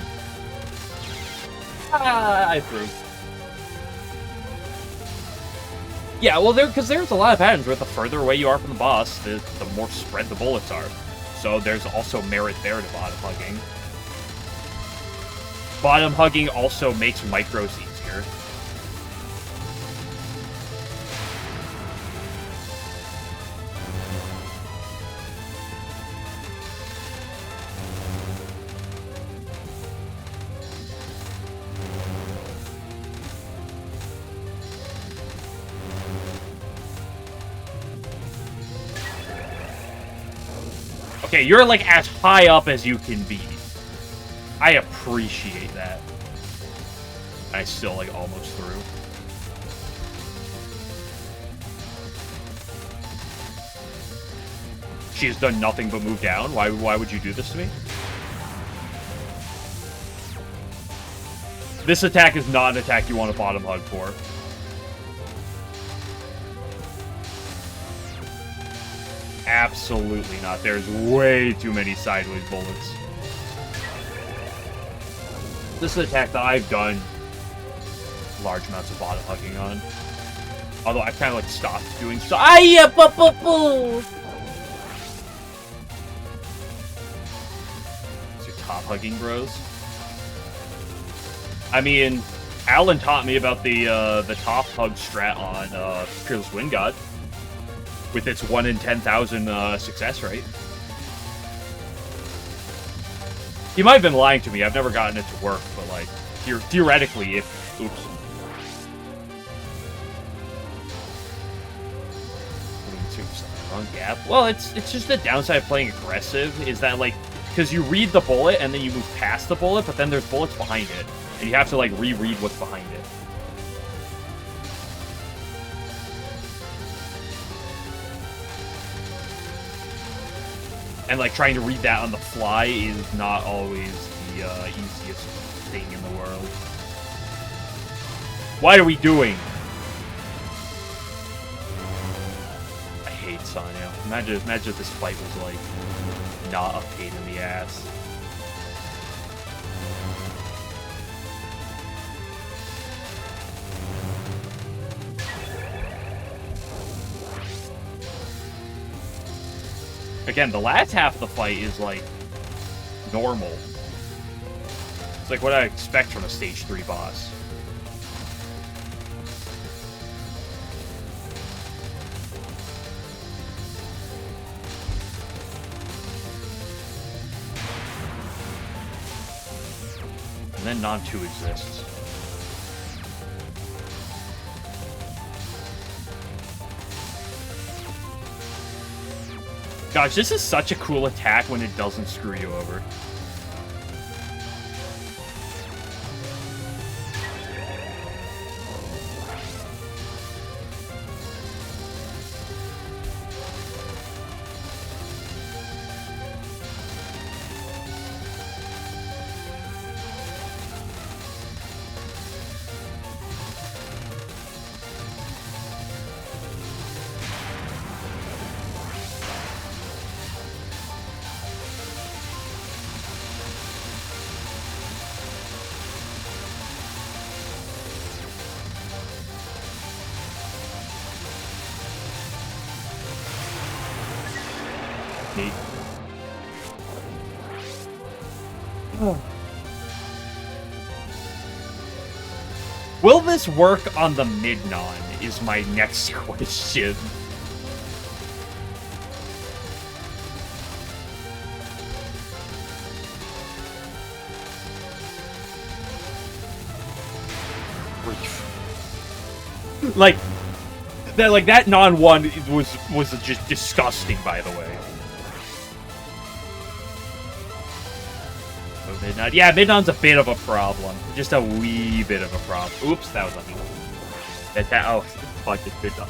I threw. Yeah, well, because there's a lot of patterns where the further away you are from the boss, the more spread the bullets are. So there's also merit there to bottom hugging. Bottom hugging also makes micros easier. Okay, you're like as high up as you can be. I appreciate that. I still like almost through. She has done nothing but move down. Why would you do this to me? This attack is not an attack you want a bottom hug for. Absolutely not. There's way too many sideways bullets. This is an attack that I've done large amounts of bottom hugging on. Although I've kind of like stopped doing so. These are top hugging bros. I mean, Alan taught me about the top hug strat on Peerless Wind God. With its 1 in 10,000 success rate. He might have been lying to me. I've never gotten it to work, but, like, theoretically, if... Oops. Wrong gap. Well, it's just the downside of playing aggressive, is that, like, because you read the bullet, and then you move past the bullet, but then there's bullets behind it. And you have to, like, reread what's behind it. And, like, trying to read that on the fly is not always the easiest thing in the world. What are we doing? I hate Sannyo. Imagine if this fight was, like, not a pain in the ass. Again, the last half of the fight is, like, normal. It's like what I expect from a Stage 3 boss. And then Non-2 exists. Gosh, this is such a cool attack when it doesn't screw you over. Will this work on the mid-non, is my next question. that non-1 was just disgusting, by the way. Mid-non. Yeah, mid-non's a bit of a problem. Just a wee bit of a problem. Oops, that was on me. Oh, fucking mid-non.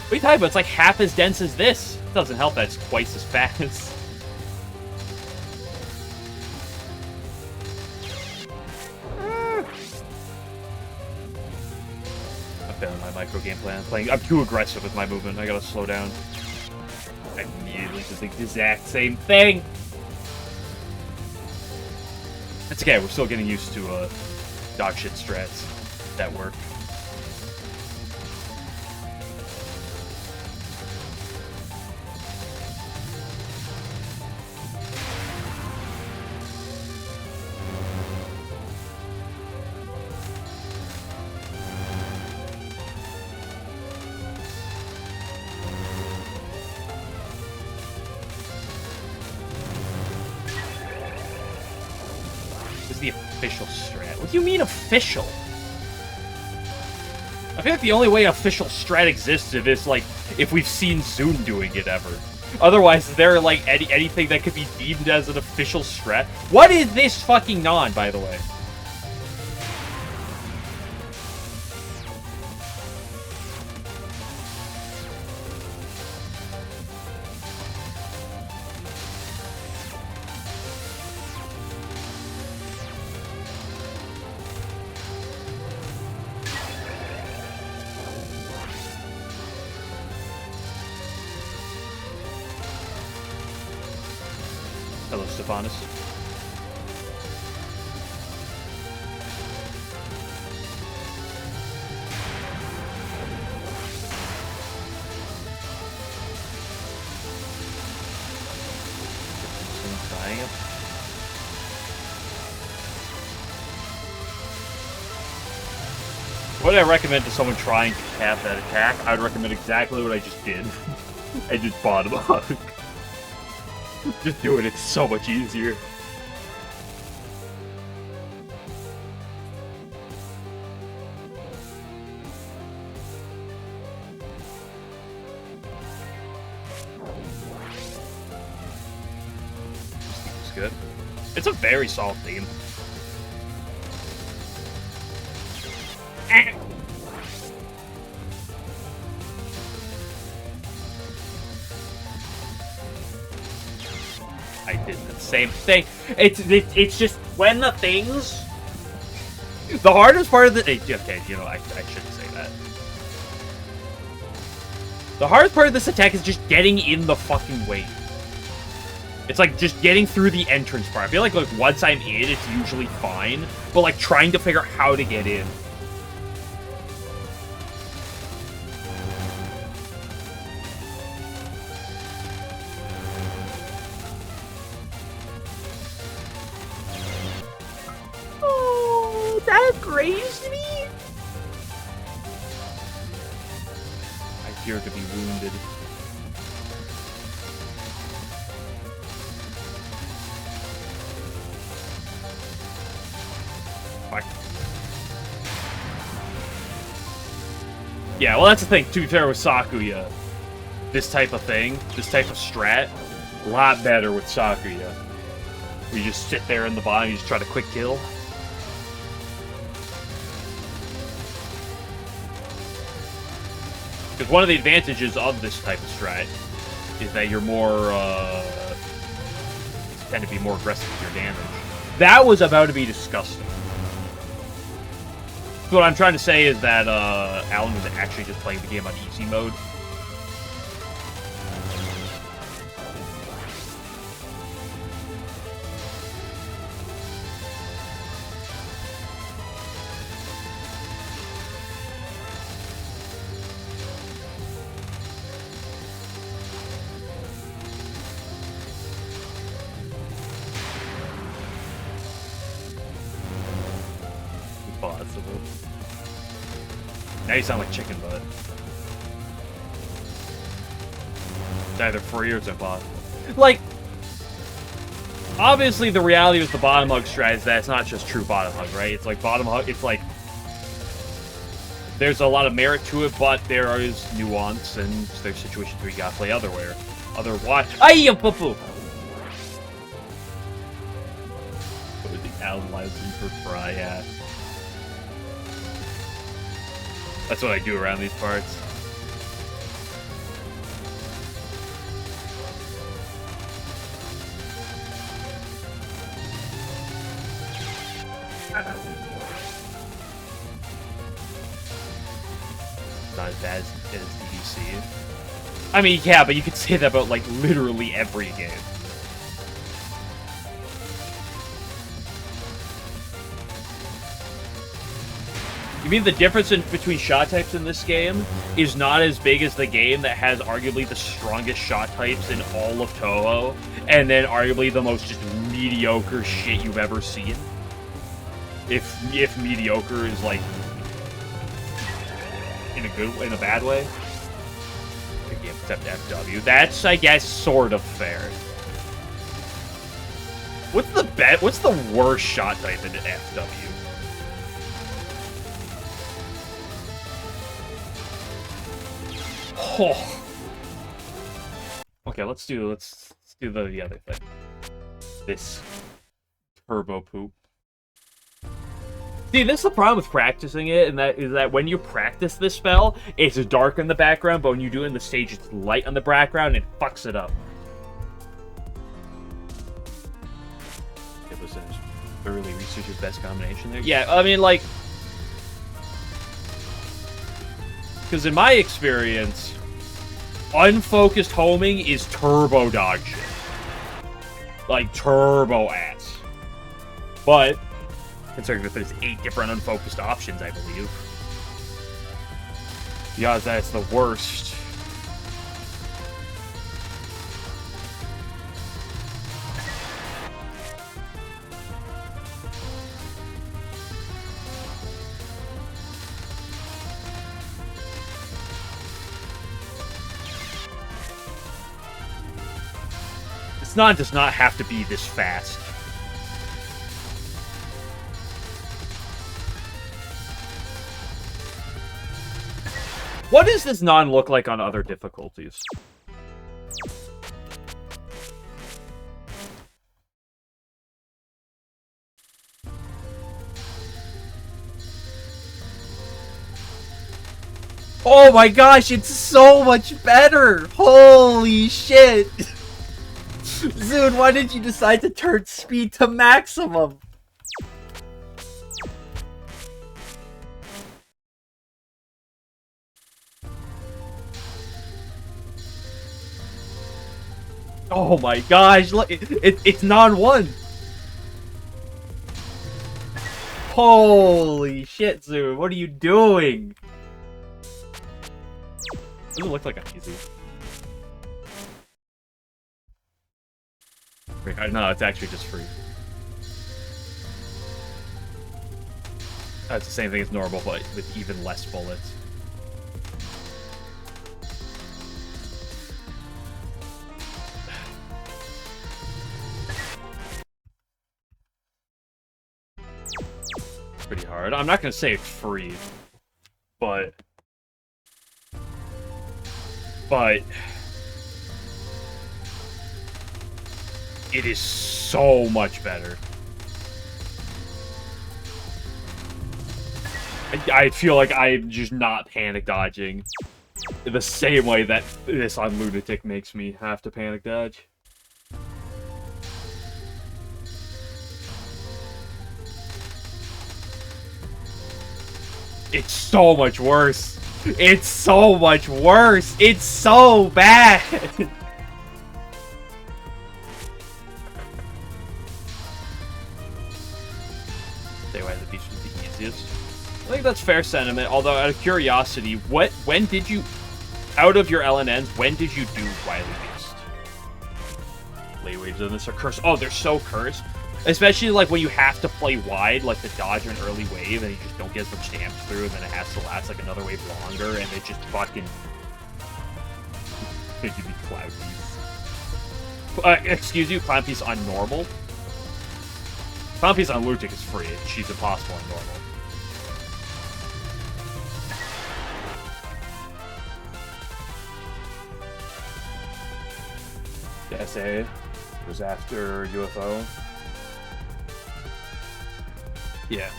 What are you talking about? It's like half as dense as this. It doesn't help that it's twice as fast. I'm failing my micro game plan. I'm too aggressive with my movement. I gotta slow down. I immediately just think the exact same thing. It's okay, we're still getting used to dog shit strats that work. The official strat. What do you mean official? I feel like the only way official strat exists if we've seen Zune doing it ever. Otherwise, is there like anything that could be deemed as an official strat? What is this fucking non, by the way? Hello, Stephanus. What I recommend to someone trying to cap that attack, I'd recommend exactly what I just did. I just bought him up. Just doing it's so much easier. It's good. It's a very solid theme. I did the same thing. It's just when the things. The hardest part of the okay, you know I shouldn't say that. The hardest part of this attack is just getting in the fucking way. It's like just getting through the entrance part. I feel like once I'm in, it's usually fine, but like trying to figure out how to get in. That grazed me? I appear to be wounded. Fuck. Yeah, well that's the thing, to be fair with Sakuya. This type of thing, this type of strat, a lot better with Sakuya. You just sit there in the bottom, you just try to quick kill. Because one of the advantages of this type of strat is that you're more, tend to be more aggressive with your damage. That was about to be disgusting. So what I'm trying to say is that, Alan was actually just playing the game on easy mode. Possible. Now you sound like chicken butt. It's either free or it's impossible. Like, obviously the reality with the bottom hug strat is that it's not just true bottom hug, right? It's like bottom hug, it's like there's a lot of merit to it, but there is nuance and there's situations where you gotta play otherwhere. Otherwise, aye, poo-poo. What is the analyzing for fry at? That's what I do around these parts. Not as bad as DDC. I mean, yeah, but you could say that about, like, literally every game. You mean the difference between shot types in this game is not as big as the game that has arguably the strongest shot types in all of Touhou, and then arguably the most just mediocre shit you've ever seen? If mediocre is like in a bad way. Okay, except FW. That's, I guess, sort of fair. What's the worst shot type in FW? Oh. Okay, let's do the other thing. This turbo poop. See, this is the problem with practicing it, and that is that when you practice this spell, it's dark in the background, but when you do it in the stage, it's light on the background, and it fucks it up. It was a thoroughly researched best combination there. Yeah, I mean, like, because in my experience, unfocused homing is turbo dog shit. Like, turbo ass. But, considering that there's 8 different unfocused options, I believe, the odds that it's the worst. Non does not have to be this fast. What does this Non look like on other difficulties? Oh my gosh, it's so much better! Holy shit! Zune, why did you decide to turn speed to maximum? Oh my gosh, look, it's non-1! Holy shit, Zune, what are you doing? Doesn't look like I'm easy. No, it's actually just free. That's the same thing as normal, but with even less bullets. Pretty hard. I'm not gonna say it's free, but it is so much better. I feel like I'm just not panic dodging the same way that this on Lunatic makes me have to panic dodge. It's so much worse. It's so much worse. It's so bad. Say why the beach was the easiest. I think that's fair sentiment. Although, out of curiosity, when did you, out of your LNNs, when did you do Wily Beast? Late waves in this are cursed. Oh, they're so cursed. Especially, like, when you have to play wide, like, to dodge an early wave, and you just don't get as much damage through, and then it has to last, like, another wave longer, and it just fucking... Could you be Cloud Piece? Excuse you, Cloud Piece on normal? Cloud Piece on Lunatic is free. She's impossible on normal. The SA was after UFO. Yeah.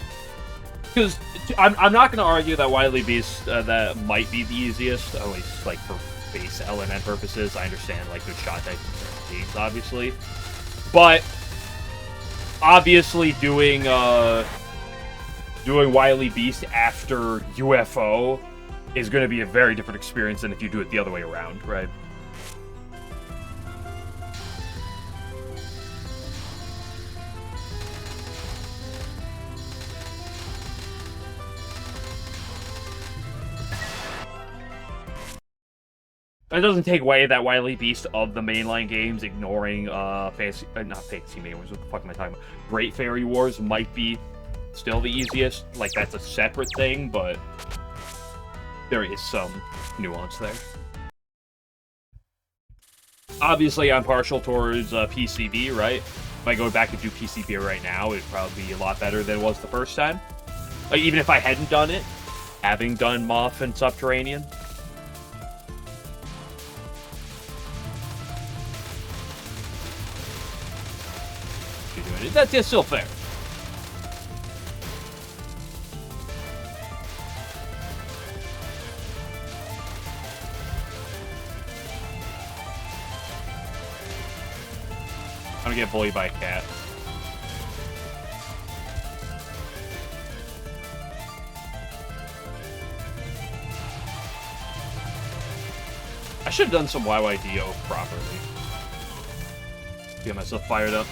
Because I'm not going to argue that Wily Beast, that might be the easiest, at least, like, for base LNN purposes. I understand, like, good shot types in certain games, obviously. But, obviously, doing Wily Beast after UFO is going to be a very different experience than if you do it the other way around, right? It doesn't take away that Wily Beast of the mainline games, ignoring not Fantasy Main Wars, what the fuck am I talking about? Great Fairy Wars might be still the easiest. Like, that's a separate thing, but there is some nuance there. Obviously, I'm partial towards PCB, right? If I go back and do PCB right now, it'd probably be a lot better than it was the first time. Like, even if I hadn't done it, having done Moth and Subterranean. That's still fair. I'm gonna get bullied by a cat. I should have done some YYDO properly. Get myself fired up.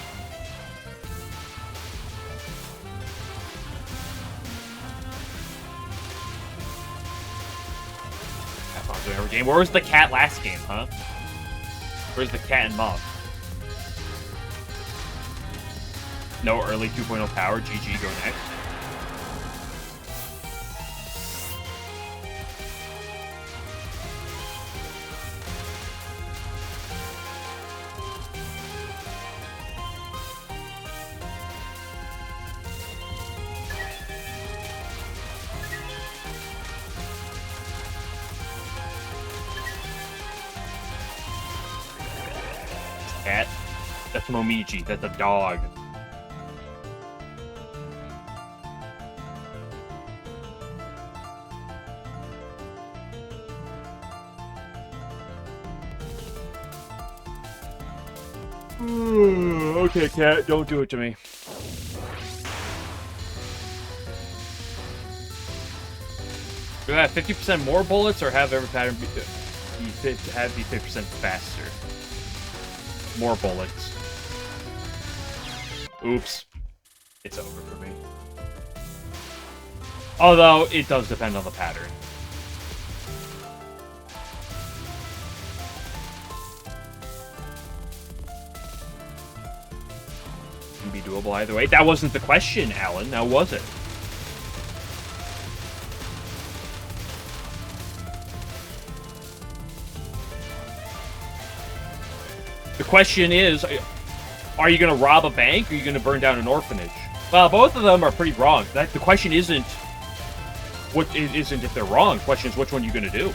Every game. Where was the cat last game, huh? Where's the cat and mob? No early 2.0 power. GG, go next. That's Momiji. That's a dog. Okay, cat, don't do it to me. Do I have 50% more bullets, or have every pattern be 50% faster? More bullets. Oops. It's over for me. Although, it does depend on the pattern. Can be doable either way. That wasn't the question, Alan. Now was it? The question is, are you going to rob a bank, or are you going to burn down an orphanage? Well, both of them are pretty wrong. The question isn't if they're wrong. The question is, which one are you going to do?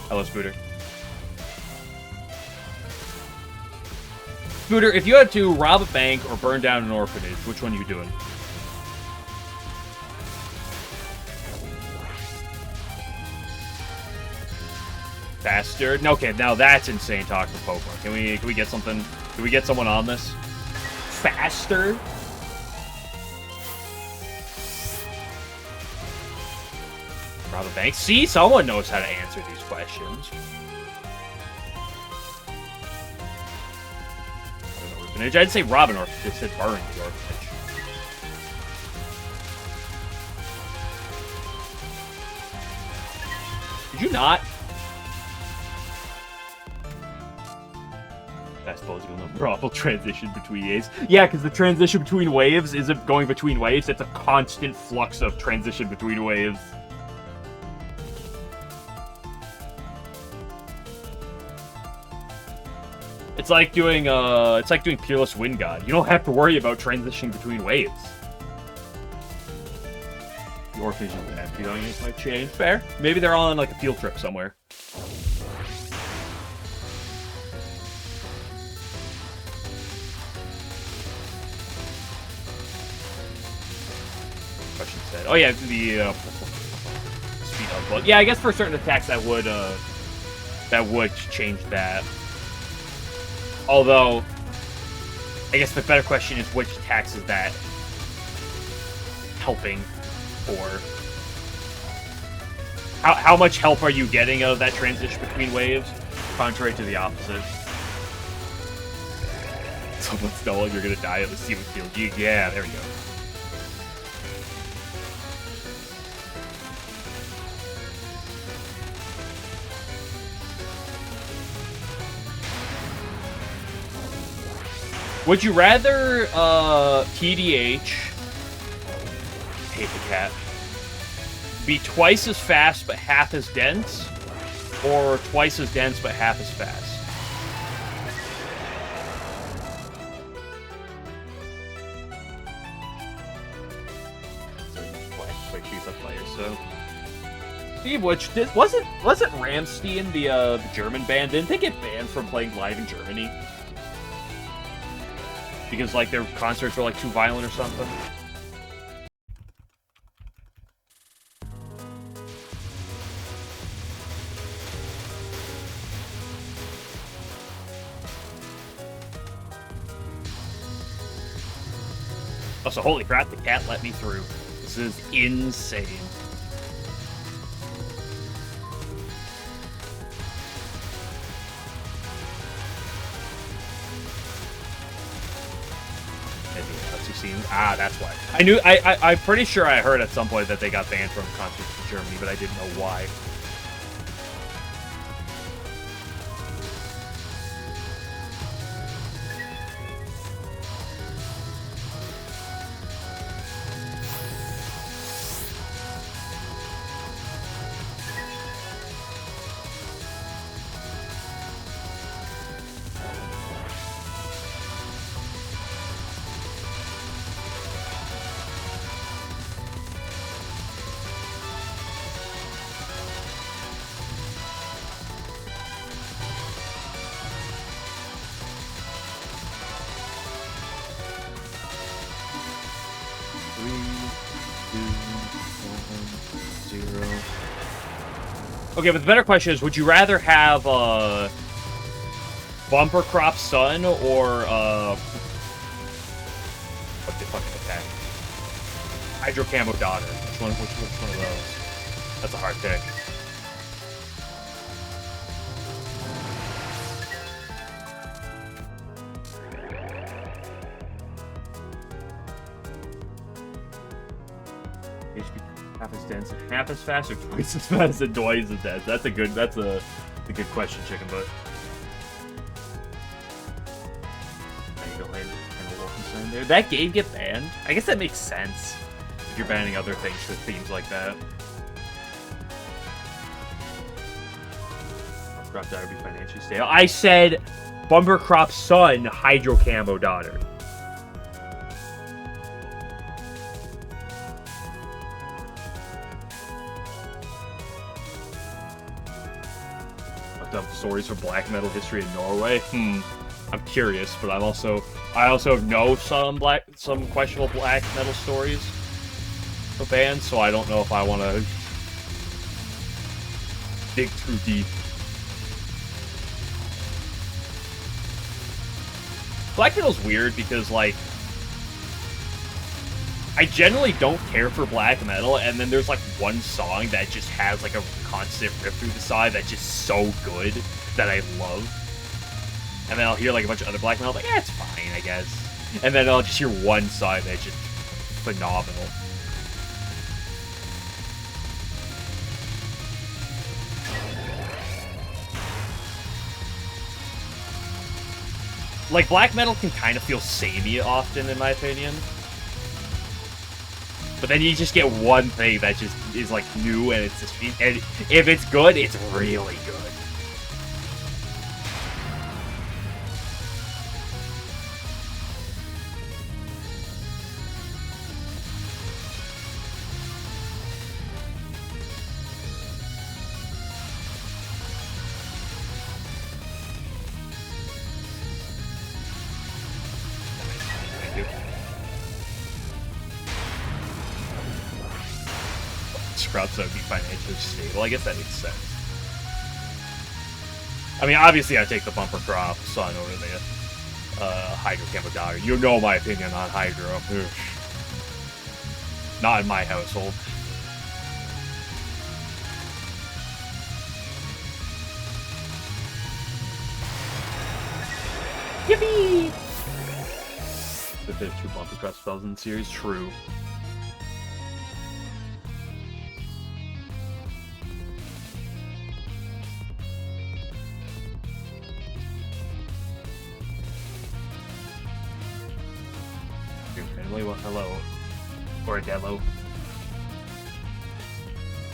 Hello, Scooter. Scooter, if you had to rob a bank or burn down an orphanage, which one are you doing? Faster? Okay, now that's insane talk for Pokemon. Can we get something? Can we get someone on this? Faster? Rob a bank? See, someone knows how to answer these questions. Orphanage? I'd say rob an orphanage. It said burn the orphanage. Did you not? I suppose you'll know probable transition between waves. Yeah, because the transition between waves isn't going between waves. It's a constant flux of transition between waves. It's like doing Peerless Wind God. You don't have to worry about transitioning between waves. The orphanage is empty, though. It might change. Fair. Maybe they're all on like a field trip somewhere. Question said. Oh yeah, the speed up bug. Yeah, I guess for certain attacks that would change that. Although, I guess the better question is, which attacks is that helping for? How much help are you getting out of that transition between waves? Contrary to the opposite. Someone's knowing you're gonna die at the sea with field. Yeah, there we go. Would you rather TDH, hate the cat, be twice as fast but half as dense, or twice as dense but half as fast? So, Steve, which wasn't Rammstein the German band? Didn't they get banned from playing live in Germany? Because, like, their concerts were, like, too violent or something? Also, holy crap, the cat let me through. This is insane. Ah, that's why. I'm pretty sure I heard at some point that they got banned from concerts in Germany, but I didn't know why. Okay, but the better question is, would you rather have Bumper Crop Sun or what the fucking attack? Hydro Camo Daughter. Which one of those? That's a hard pick. HP half as dense and half as fast, or twice as fast and twice as dense? That's a good question, Chicken Butt. There. That game get banned? I guess that makes sense if you're banning other things for themes like that. Crop Daughter be financially stable. I said Bumper Crop Sun, Hydro Camo Daughter. Looked up stories for black metal history in Norway. I'm curious, but I also know some questionable black metal stories of bands, so I don't know if I want to dig too deep. Black metal's weird because, like, I generally don't care for black metal, and then there's, like, one song that just has, like, a constant riff through the side that's just so good that I love. And then I'll hear, like, a bunch of other black metal, like, yeah, it's fine, I guess. And then I'll just hear one song that's just phenomenal. Like, black metal can kind of feel samey often, in my opinion. But then you just get one thing that just is, like, new, and it's just, and if it's good, it's really good. Scrubs that would be financially stable. I guess that makes sense. I mean, obviously, I take the Bumper Crop Sun over the Hydro Camo Daughter. You know my opinion on Hydro. Ugh. Not in my household. Yippee! But there's 2 Bumper Crop spells in the series. True. Hello. Or Adello.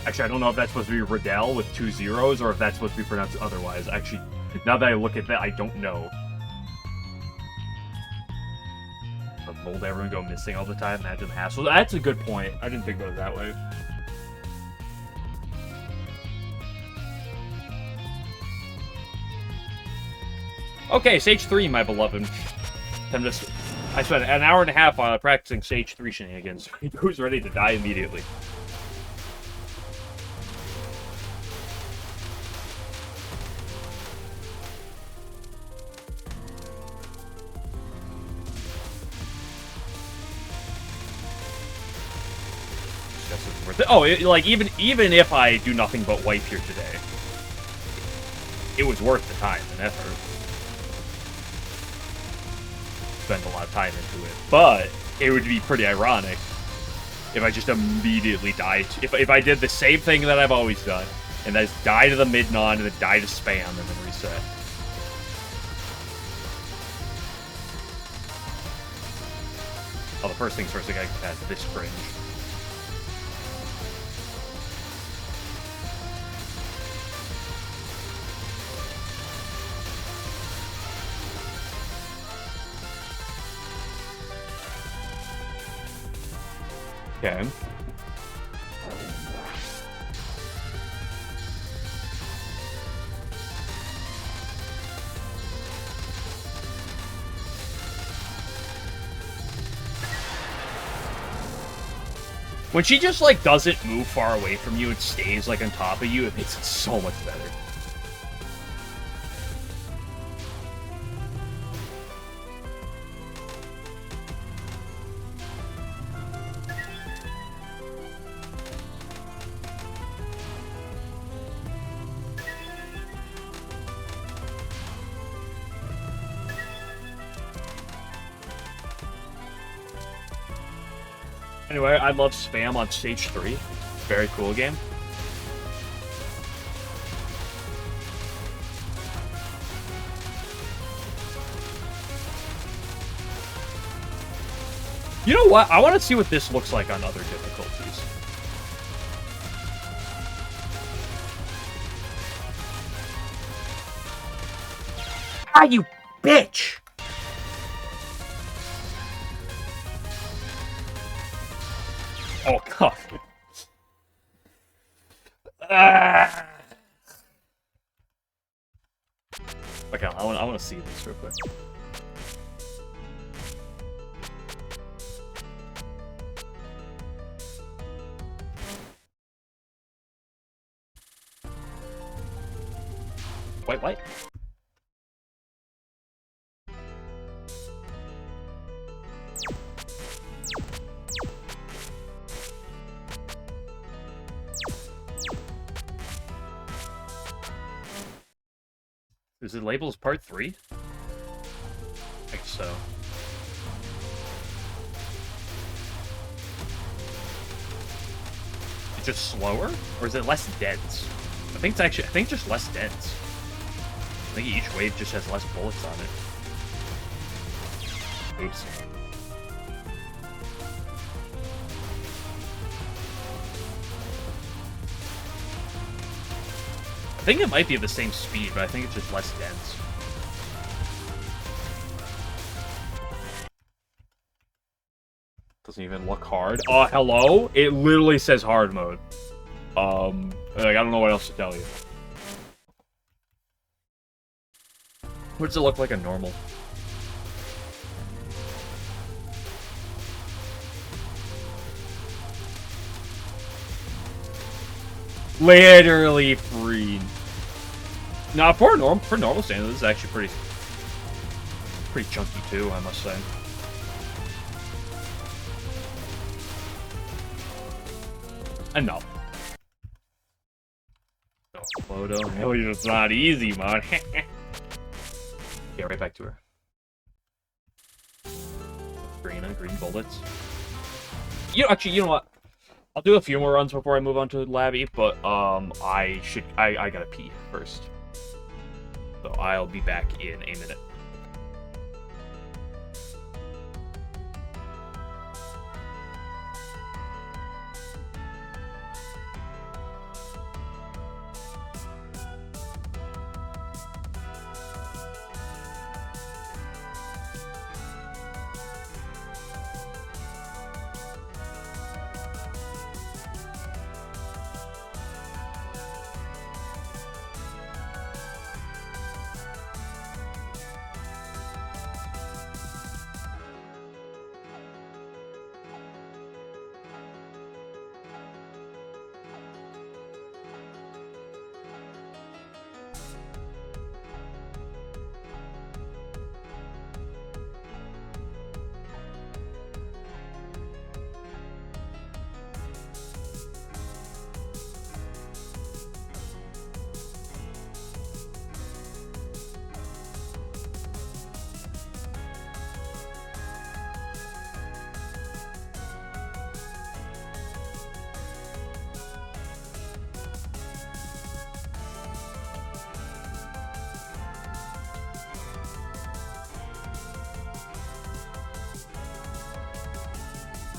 Actually, I don't know if that's supposed to be Riddell with 2 zeros, or if that's supposed to be pronounced otherwise. Actually, now that I look at that, I don't know. But mold everyone go missing all the time? Imagine the hassle. That's a good point. I didn't think about it that way. Okay, Stage 3, my beloved. I spent an hour and a half on practicing Stage 3 shenanigans. Who's ready to die immediately? Oh, like, even if I do nothing but wipe here today, it was worth the time and effort. Spend a lot of time into it, but it would be pretty ironic if I just immediately died. If I did the same thing that I've always done, and that's die to the mid-non, and then die to spam, and then reset. Oh, the first things first, I gotta get past this cringe. Okay. When she just, like, doesn't move far away from you and stays, like, on top of you, it makes it so much better. Anyway, I love Spam on stage 3. Very cool game. You know what? I want to see what this looks like on other difficulties. Ah, you bitch! Oh, God. Ah. Okay, I want to see this real quick. Wait. Is it labeled as part 3? I think so. Is it just slower? Or is it less dense? I think just less dense. I think each wave just has less bullets on it. Oops. I think it might be the same speed, but I think it's just less dense. Doesn't even look hard. Oh, hello? It literally says hard mode. Like, I don't know what else to tell you. What does it look like a normal? Literally free. Nah, for normal standards, this is actually pretty chunky too, I must say. Enough. No photo. It's not easy, man. Yeah, right back to her. Green bullets. Actually, you know what? I'll do a few more runs before I move on to Labby, but I gotta pee first. So I'll be back in a minute.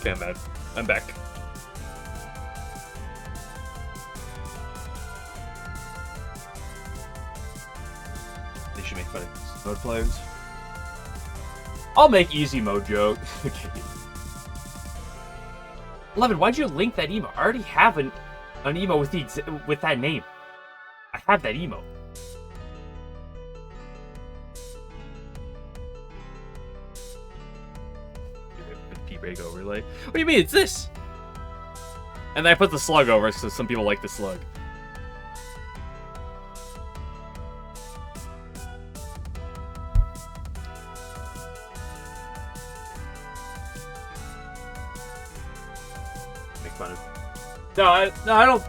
Okay, I'm back. They should make fun of mode players. I'll make easy mode joke. Okay. 11, why'd you link that emo? I already have an emo with with that name. I have that emo. P-break overlay. What do you mean? It's this. And I put the slug over, so some people like the slug. Make fun of. No, I don't.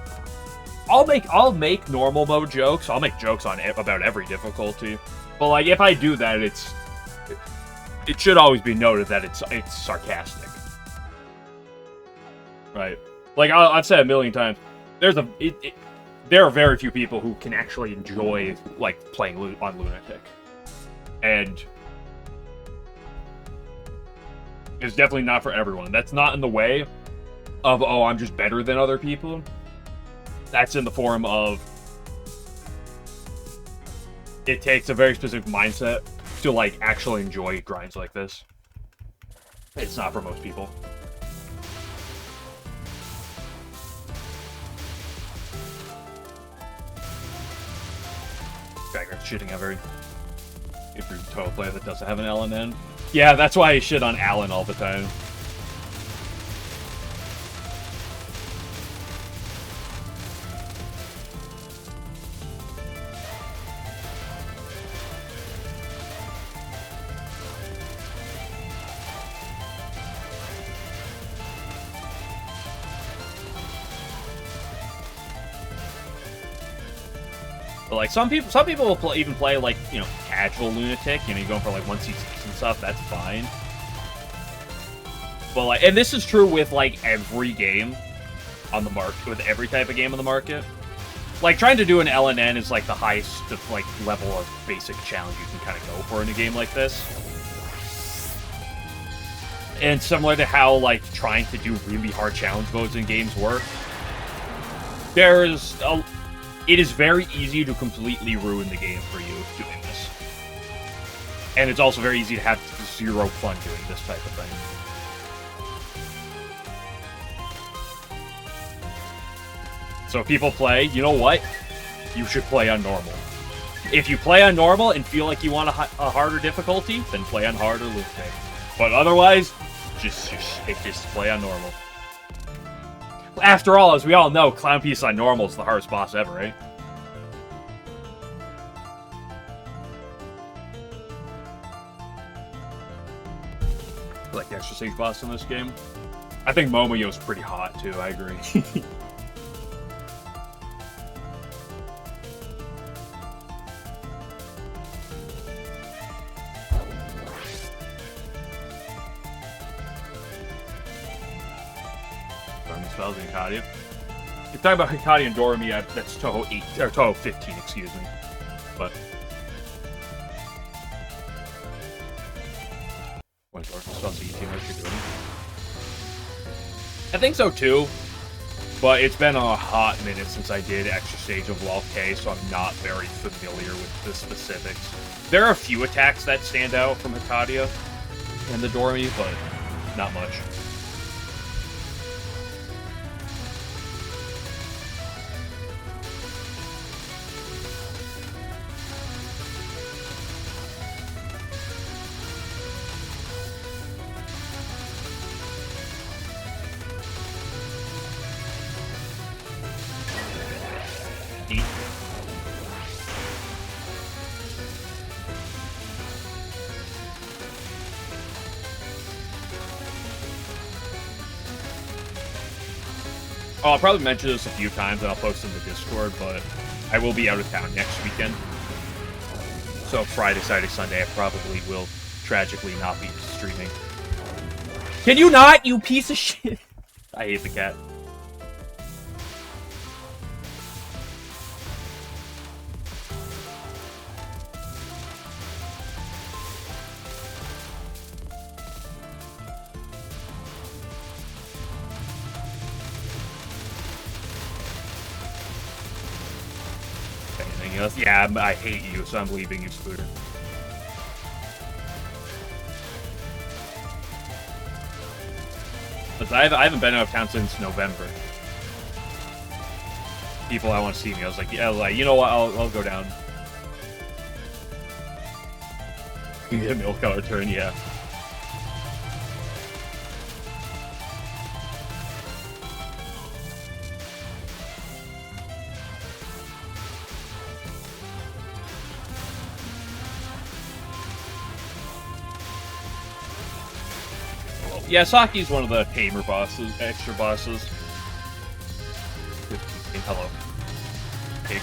I'll make normal mode jokes. I'll make jokes on about every difficulty. But like, if I do that, it should always be noted that it's sarcastic, right? Like I've said a million times, there are very few people who can actually enjoy like playing on Lunatic, and it's definitely not for everyone. That's not in the way of, oh, I'm just better than other people. That's in the form of it takes a very specific mindset to like actually enjoy grinds like this. It's not for most people. Bagger's shitting every Touhou player that doesn't have an LNN. Yeah, that's why I shit on Alan all the time. But like some people will even play like, you know, casual Lunatic. You know, you're going for like 1ccs and stuff. That's fine. But like, and this is true with like every game on the market, with every type of game on the market. Like trying to do an LNN is like the highest of, like level of basic challenge you can kind of go for in a game like this. And similar to how like trying to do really hard challenge modes in games work, it is very easy to completely ruin the game for you doing this. And it's also very easy to have zero fun doing this type of thing. So if people play, you know what? You should play on normal. If you play on normal and feel like you want a harder difficulty, then play on hard or Lunatic. But otherwise, just play on normal. After all, as we all know, Clown Piece on normal is the hardest boss ever, right? I like the extra stage boss in this game. I think Momoyo's pretty hot, too. I agree. Spells in Hikadia. If you're talking about Hikadia and Doremi, that's Touhou 8 or Touhou 15, excuse me. But I think so too. But it's been a hot minute since I did extra stage of Wall K, so I'm not very familiar with the specifics. There are a few attacks that stand out from Hikadia and the Doremi, but not much. Oh, I'll probably mention this a few times and I'll post in the Discord, but I will be out of town next weekend. So Friday, Saturday, Sunday, I probably will tragically not be streaming. Can you not, you piece of shit? I hate the cat. Yeah, I hate you, so I'm leaving you, Scooter. But I haven't been out of town since November. People I want to see me, I was like, yeah, you know what, I'll go down. Get a milk color turn, yeah. Yeah, Saki's one of the tamer bosses, extra bosses. Hello. Pig.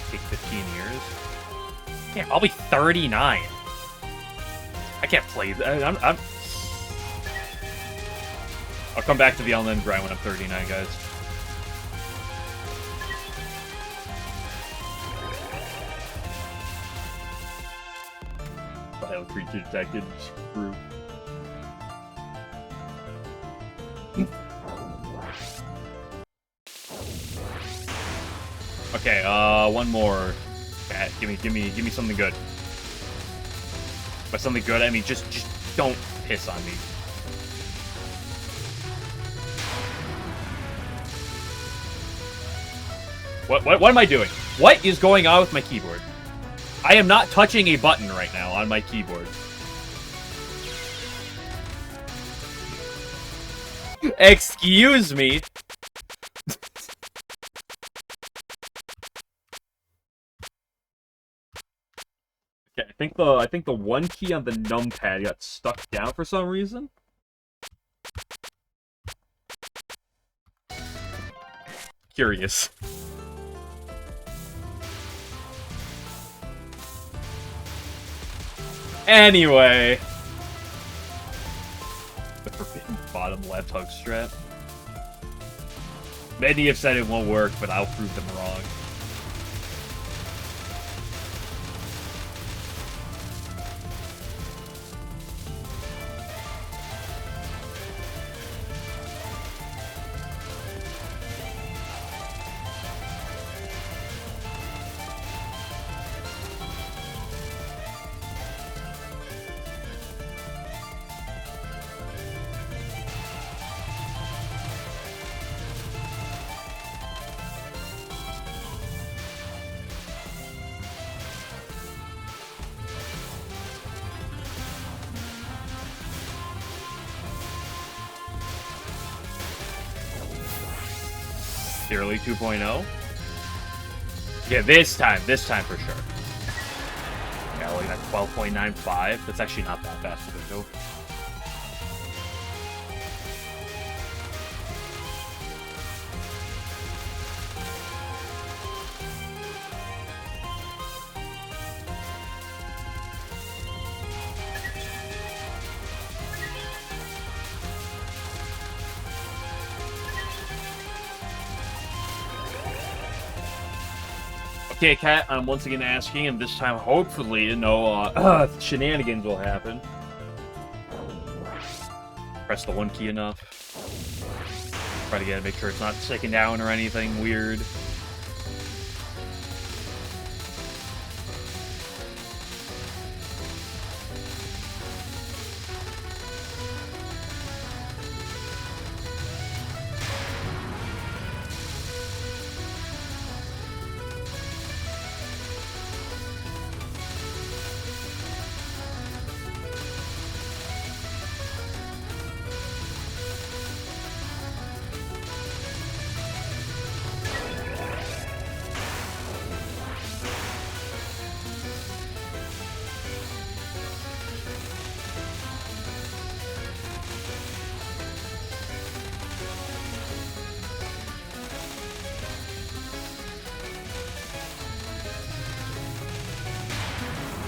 Take 15 years. Damn, I'll be 39. I can't play that. I'll come back to the LNN grind when I'm 39, guys. Final creature detected. Group. Okay, one more. Give me something good. By something good, I mean just don't piss on me. What am I doing? What is going on with my keyboard? I am not touching a button right now on my keyboard. Excuse me. Okay, I think the one key on the numpad got stuck down for some reason. Curious. Anyway. The forbidden bottom left hug strap. Many have said it won't work, but I'll prove them wrong. Early 2.0? Yeah, this time for sure. Yeah, like that 12.95. That's actually not that fast to go. Okay, Cat, I'm once again asking, and this time, hopefully, no shenanigans will happen. Press the one key enough. Try to make sure it's not sticking down or anything weird.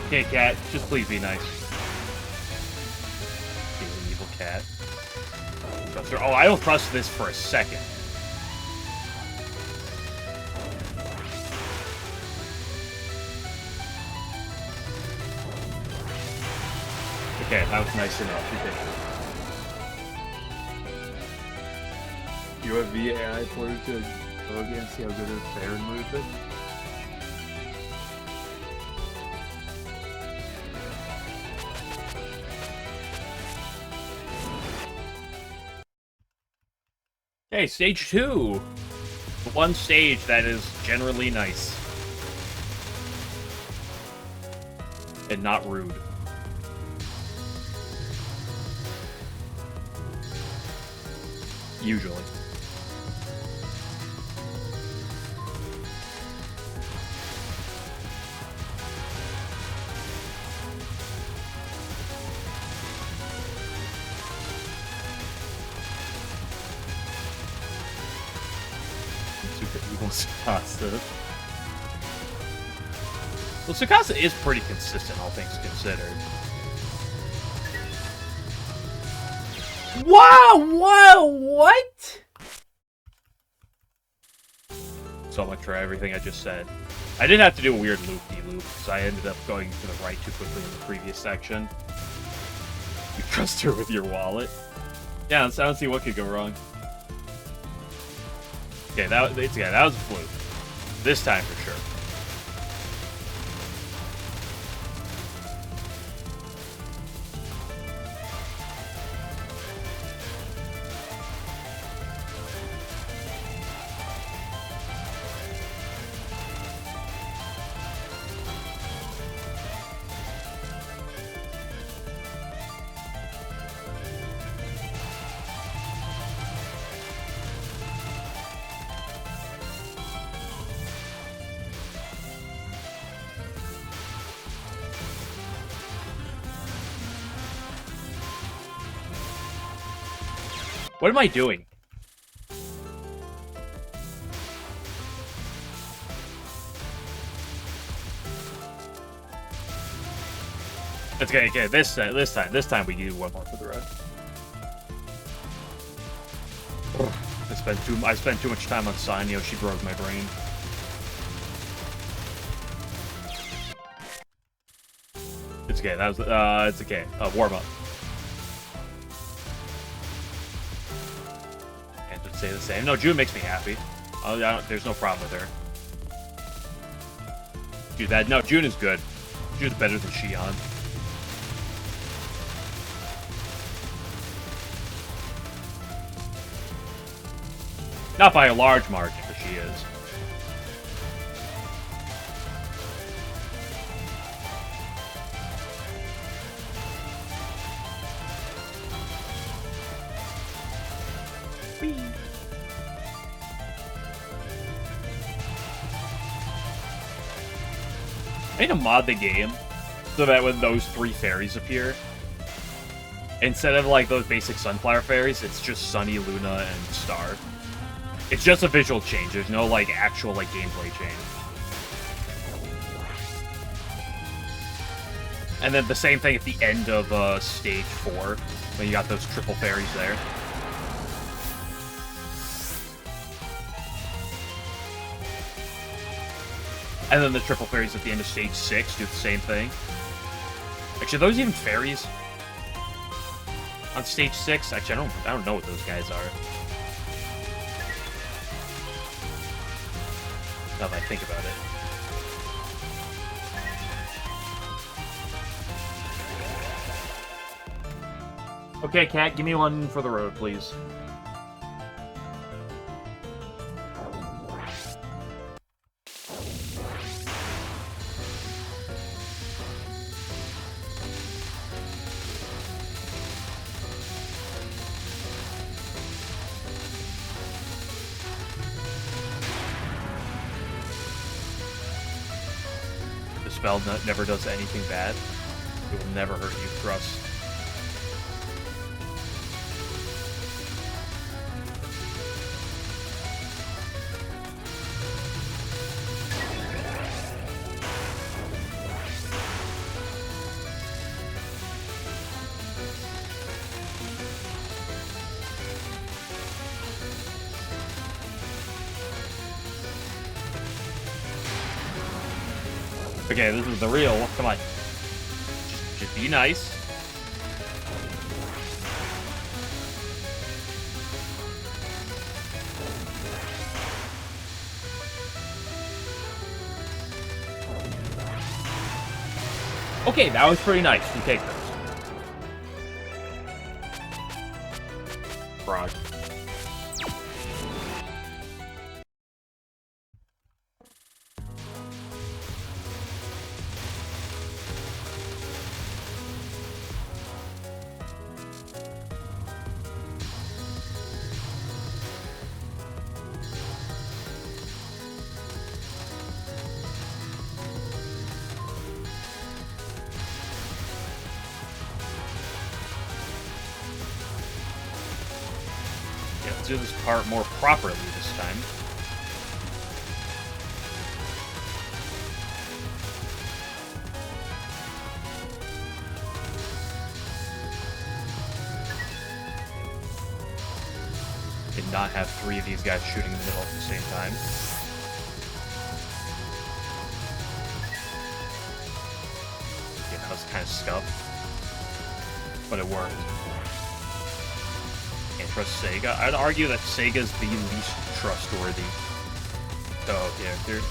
Okay, Cat, just please be nice. Being evil cat. Oh, I don't trust this for a second. Okay, that was nice enough. You have VAI ported to go again, see how good of fair and move it? Okay, stage 2. The one stage that is generally nice. And not rude. Usually. Tsukasa. Well, Tsukasa is pretty consistent, all things considered. Wow! Whoa! What? So much for everything I just said. I did have to do a weird loop-de-loop, because I ended up going to the right too quickly in the previous section. You trust her with your wallet? Yeah, I don't see what could go wrong. Okay, that was a fluke. This time for sure. What am I doing? It's okay. Okay, this time we do one more for the road. I spent too much time on Sannyo. She broke my brain. It's okay. That was it's okay. Warm up. Say the same. No, June makes me happy. There's no problem with her. Dude, no, June is good. June's better than Shion. Not by a large margin, but she is. Whee! I need to mod the game so that when those 3 fairies appear, instead of like those basic sunflower fairies, it's just Sunny, Luna, and Star. It's just a visual change. There's no like actual like gameplay change. And then the same thing at the end of stage 4 when you got those triple fairies there. And then the triple fairies at the end of stage 6 do the same thing. Actually, are those even fairies? On stage 6? Actually, I don't know what those guys are. Now that I think about it. Okay, Cat, give me one for the road, please. Spell never does anything bad. It will never hurt you, trust. Okay, this is the real. Come on. Just be nice. Okay, that was pretty nice. You take those. Frog. Do this part more properly this time. and not have 3 of these guys shooting in the middle at the same time. Yeah, that was kind of scuffed. But it worked. Can't trust Sega. I'd argue that Sega's the least trustworthy character.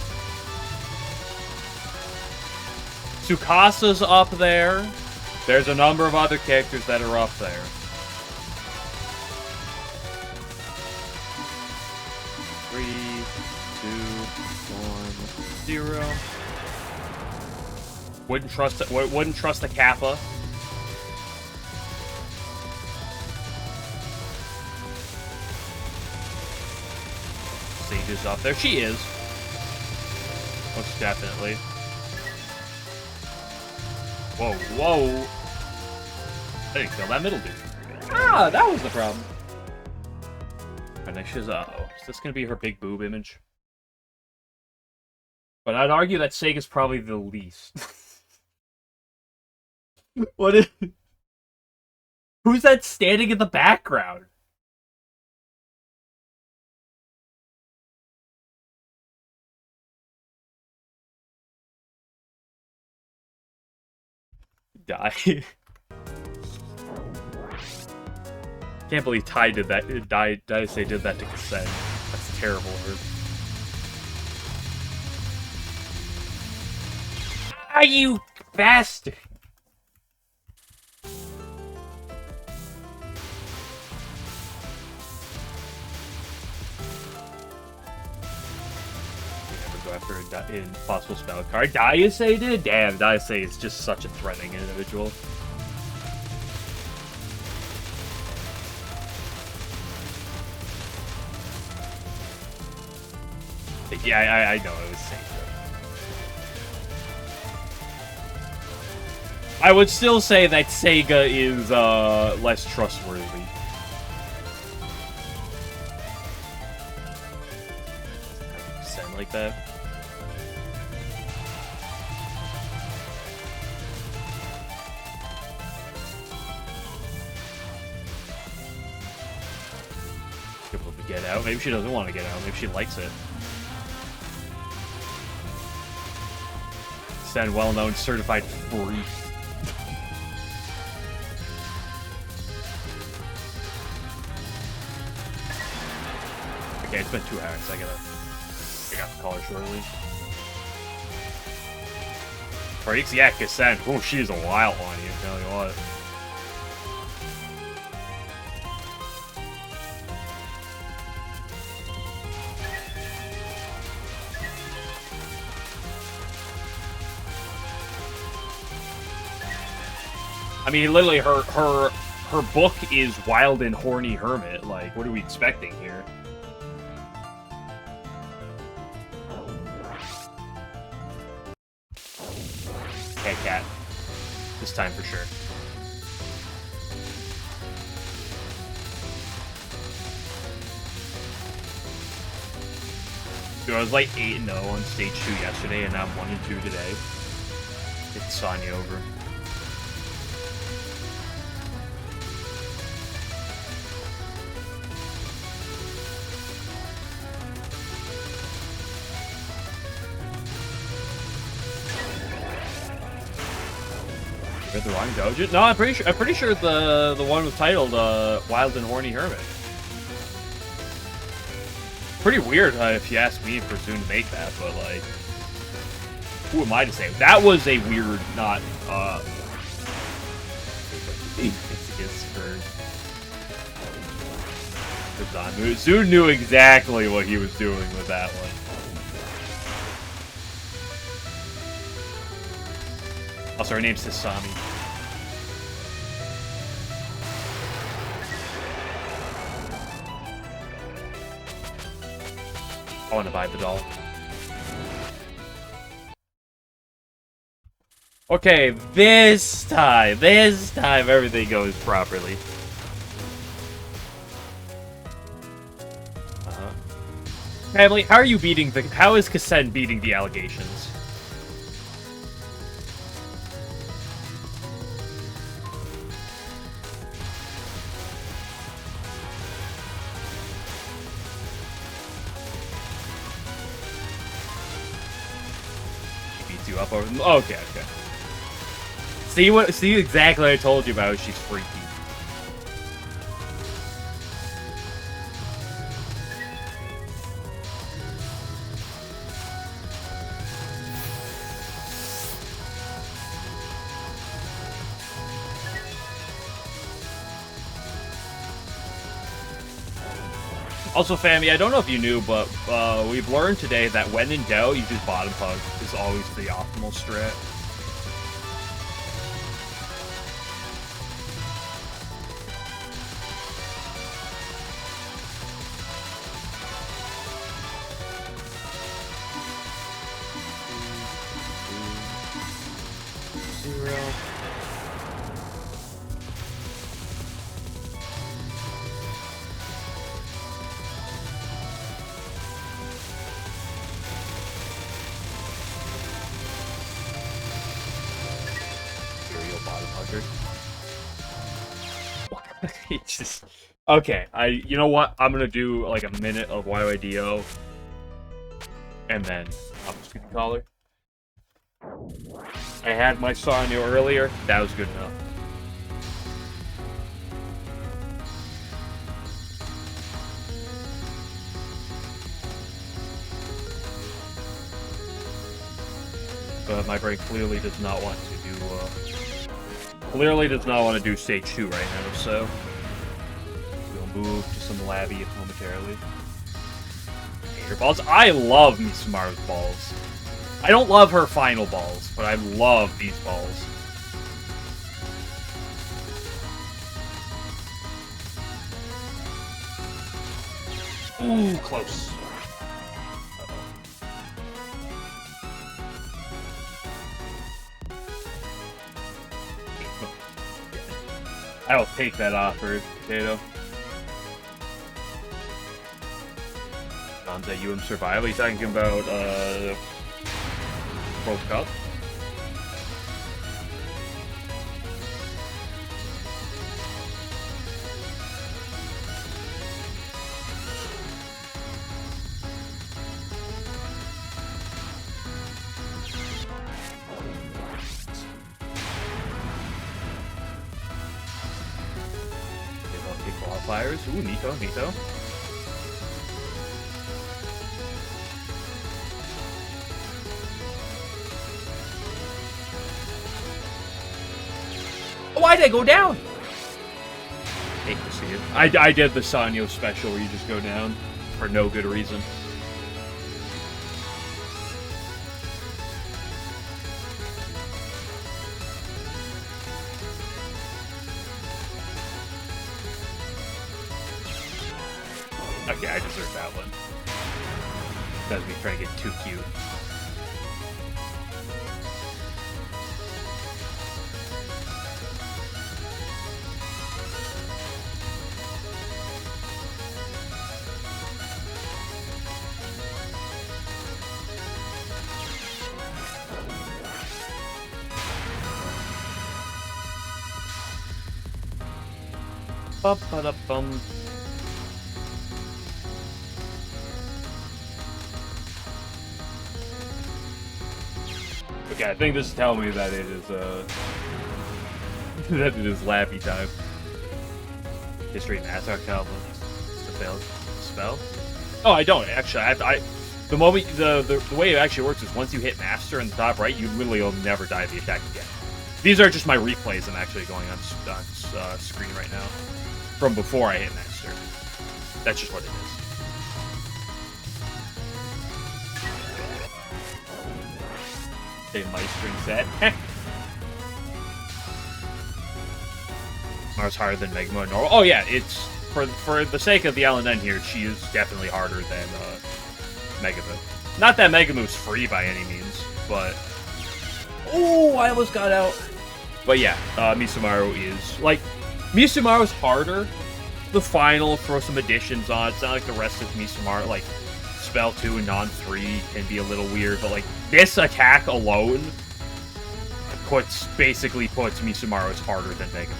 Tsukasa's up there. There's a number of other characters that are up there. Three, 2, 1, 0. Wouldn't trust the Kappa. Sage is up there. She is. Most definitely. Whoa, whoa. I didn't kill that middle dude. Ah, that was the problem. Alright, next is, is this gonna be her big boob image? But I'd argue that Sega's probably the least. What is... Who's that standing in the background? Die. Can't believe Ty did that. Daisei did that to Cassette. That's terrible. Ah, you bastard! After an impossible spell card. Daisei did? Damn, Daisei is just such a threatening individual. Yeah, I know, it was safe. I would still say that Sega is, less trustworthy. Sound like that? Get out. Maybe she doesn't want to get out. Maybe she likes it. Send well-known certified freak. Okay, it's been 2 hours. I got the collar shortly. Freaks? Yeah, Cassette. Oh, she's a wild one, you tell you what. I mean, literally, her book is Wild and Horny Hermit. Like, what are we expecting here? Okay, cat. This time for sure. Dude, I was like 8-0 on stage 2 yesterday, and I'm 1-2 today. It's Sannyo over. The wrong dojo? No, I'm pretty sure the one was titled Wild and Horny Hermit. Pretty weird if you ask me for Zune to make that, but like, who am I to say? That was a weird, not Zune knew exactly what he was doing with that one. Also, her name's Hisami. I want to buy the doll. Okay, this time everything goes properly. Family, how is Cassette beating the allegations? up over. Okay, okay. See exactly what I told you about. She's freaky. Also, Fammy, I don't know if you knew, but we've learned today that when in doubt, you just bottom hug is always the optimal strat. Just okay. You know what? I'm gonna do like a minute of YYDO, and then I'm just gonna call her. I had my Sannyo earlier. That was good enough. But my brain clearly does not want to do. Clearly does not want to do stage 2 right now, so we'll move to some Labby momentarily. Hater balls. I love Misumaru's balls. I don't love her final balls, but I love these balls. Ooh, close. I'll take that offer, Potato. On the UM Survival, he's talking about, World Cup. Qualifiers. Ooh, Nito, Nito. Why'd I go down? Hate to see it. I did the Sannyo special where you just go down for no good reason. Okay, I deserve that one. That's me trying to get too cute. Bum-ba-da-bum. Okay, I think this is telling me that it is, that it is Lappy time. History Master Calvin. Spell? Oh, I don't, actually. The moment, the way it actually works is once you hit Master in the top right, you literally will never die the attack again. These are just my replays I'm actually going on screen right now. From before I hit Master. That's just what it is. A Maestering set. Mars harder than Megamo normal. Oh yeah, it's for the sake of the LNN here, she is definitely harder than Megamo. Not that Megamove's free by any means, but oh, I almost got out. But yeah, Misumaru is like Misumaru's harder. The final, throw some additions on. It's not like the rest of Misumaru, like Spell 2 and Non 3 can be a little weird, but like this attack alone basically puts Misumaru's harder than Mega Man.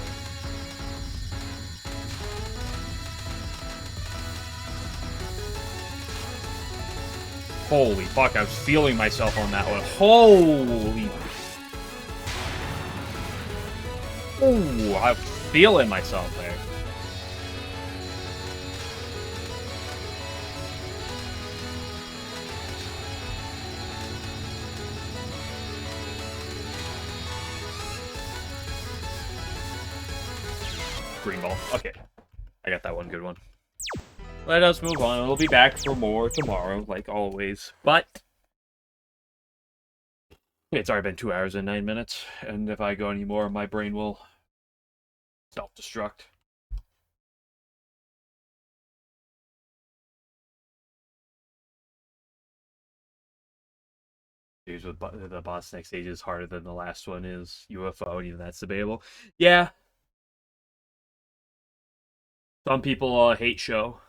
Holy fuck, I was feeling myself on that one. Holy... Ooh, I'm feeling myself there. Green ball. Okay. I got that one good one. Let us move on. We'll be back for more tomorrow, like always. But it's already been 2 hours and 9 minutes, and if I go any more, my brain will self-destruct. With the boss next stage is harder than the last one is UFO, and even that's debatable. Yeah. Some people hate Show.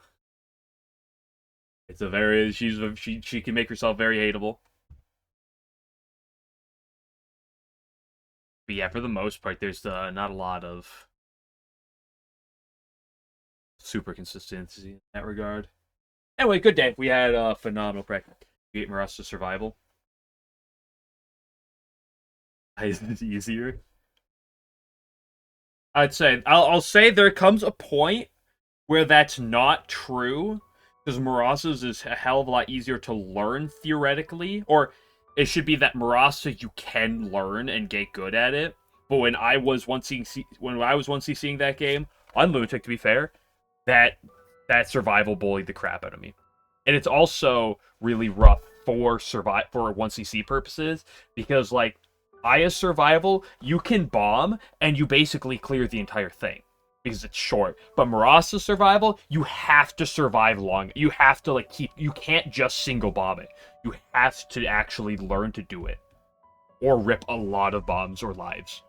It's a very she can make herself very hateable. But yeah, for the most part, there's not a lot of super consistency in that regard. Anyway, good day. We had a phenomenal practice. Beat Marasta Survival. Is it easier? I'll say there comes a point where that's not true, because Murasa's is a hell of a lot easier to learn theoretically, or it should be that Murasa you can learn and get good at it. But when I was once seeing that game on Lunatic, to be fair, that survival bullied the crap out of me, and it's also really rough for 1cc purposes, because like Aya's survival, you can bomb and you basically clear the entire thing because it's short. But Murasa's survival, you have to survive long. You have to like you can't just single bomb it. You have to actually learn to do it, or rip a lot of bombs or lives.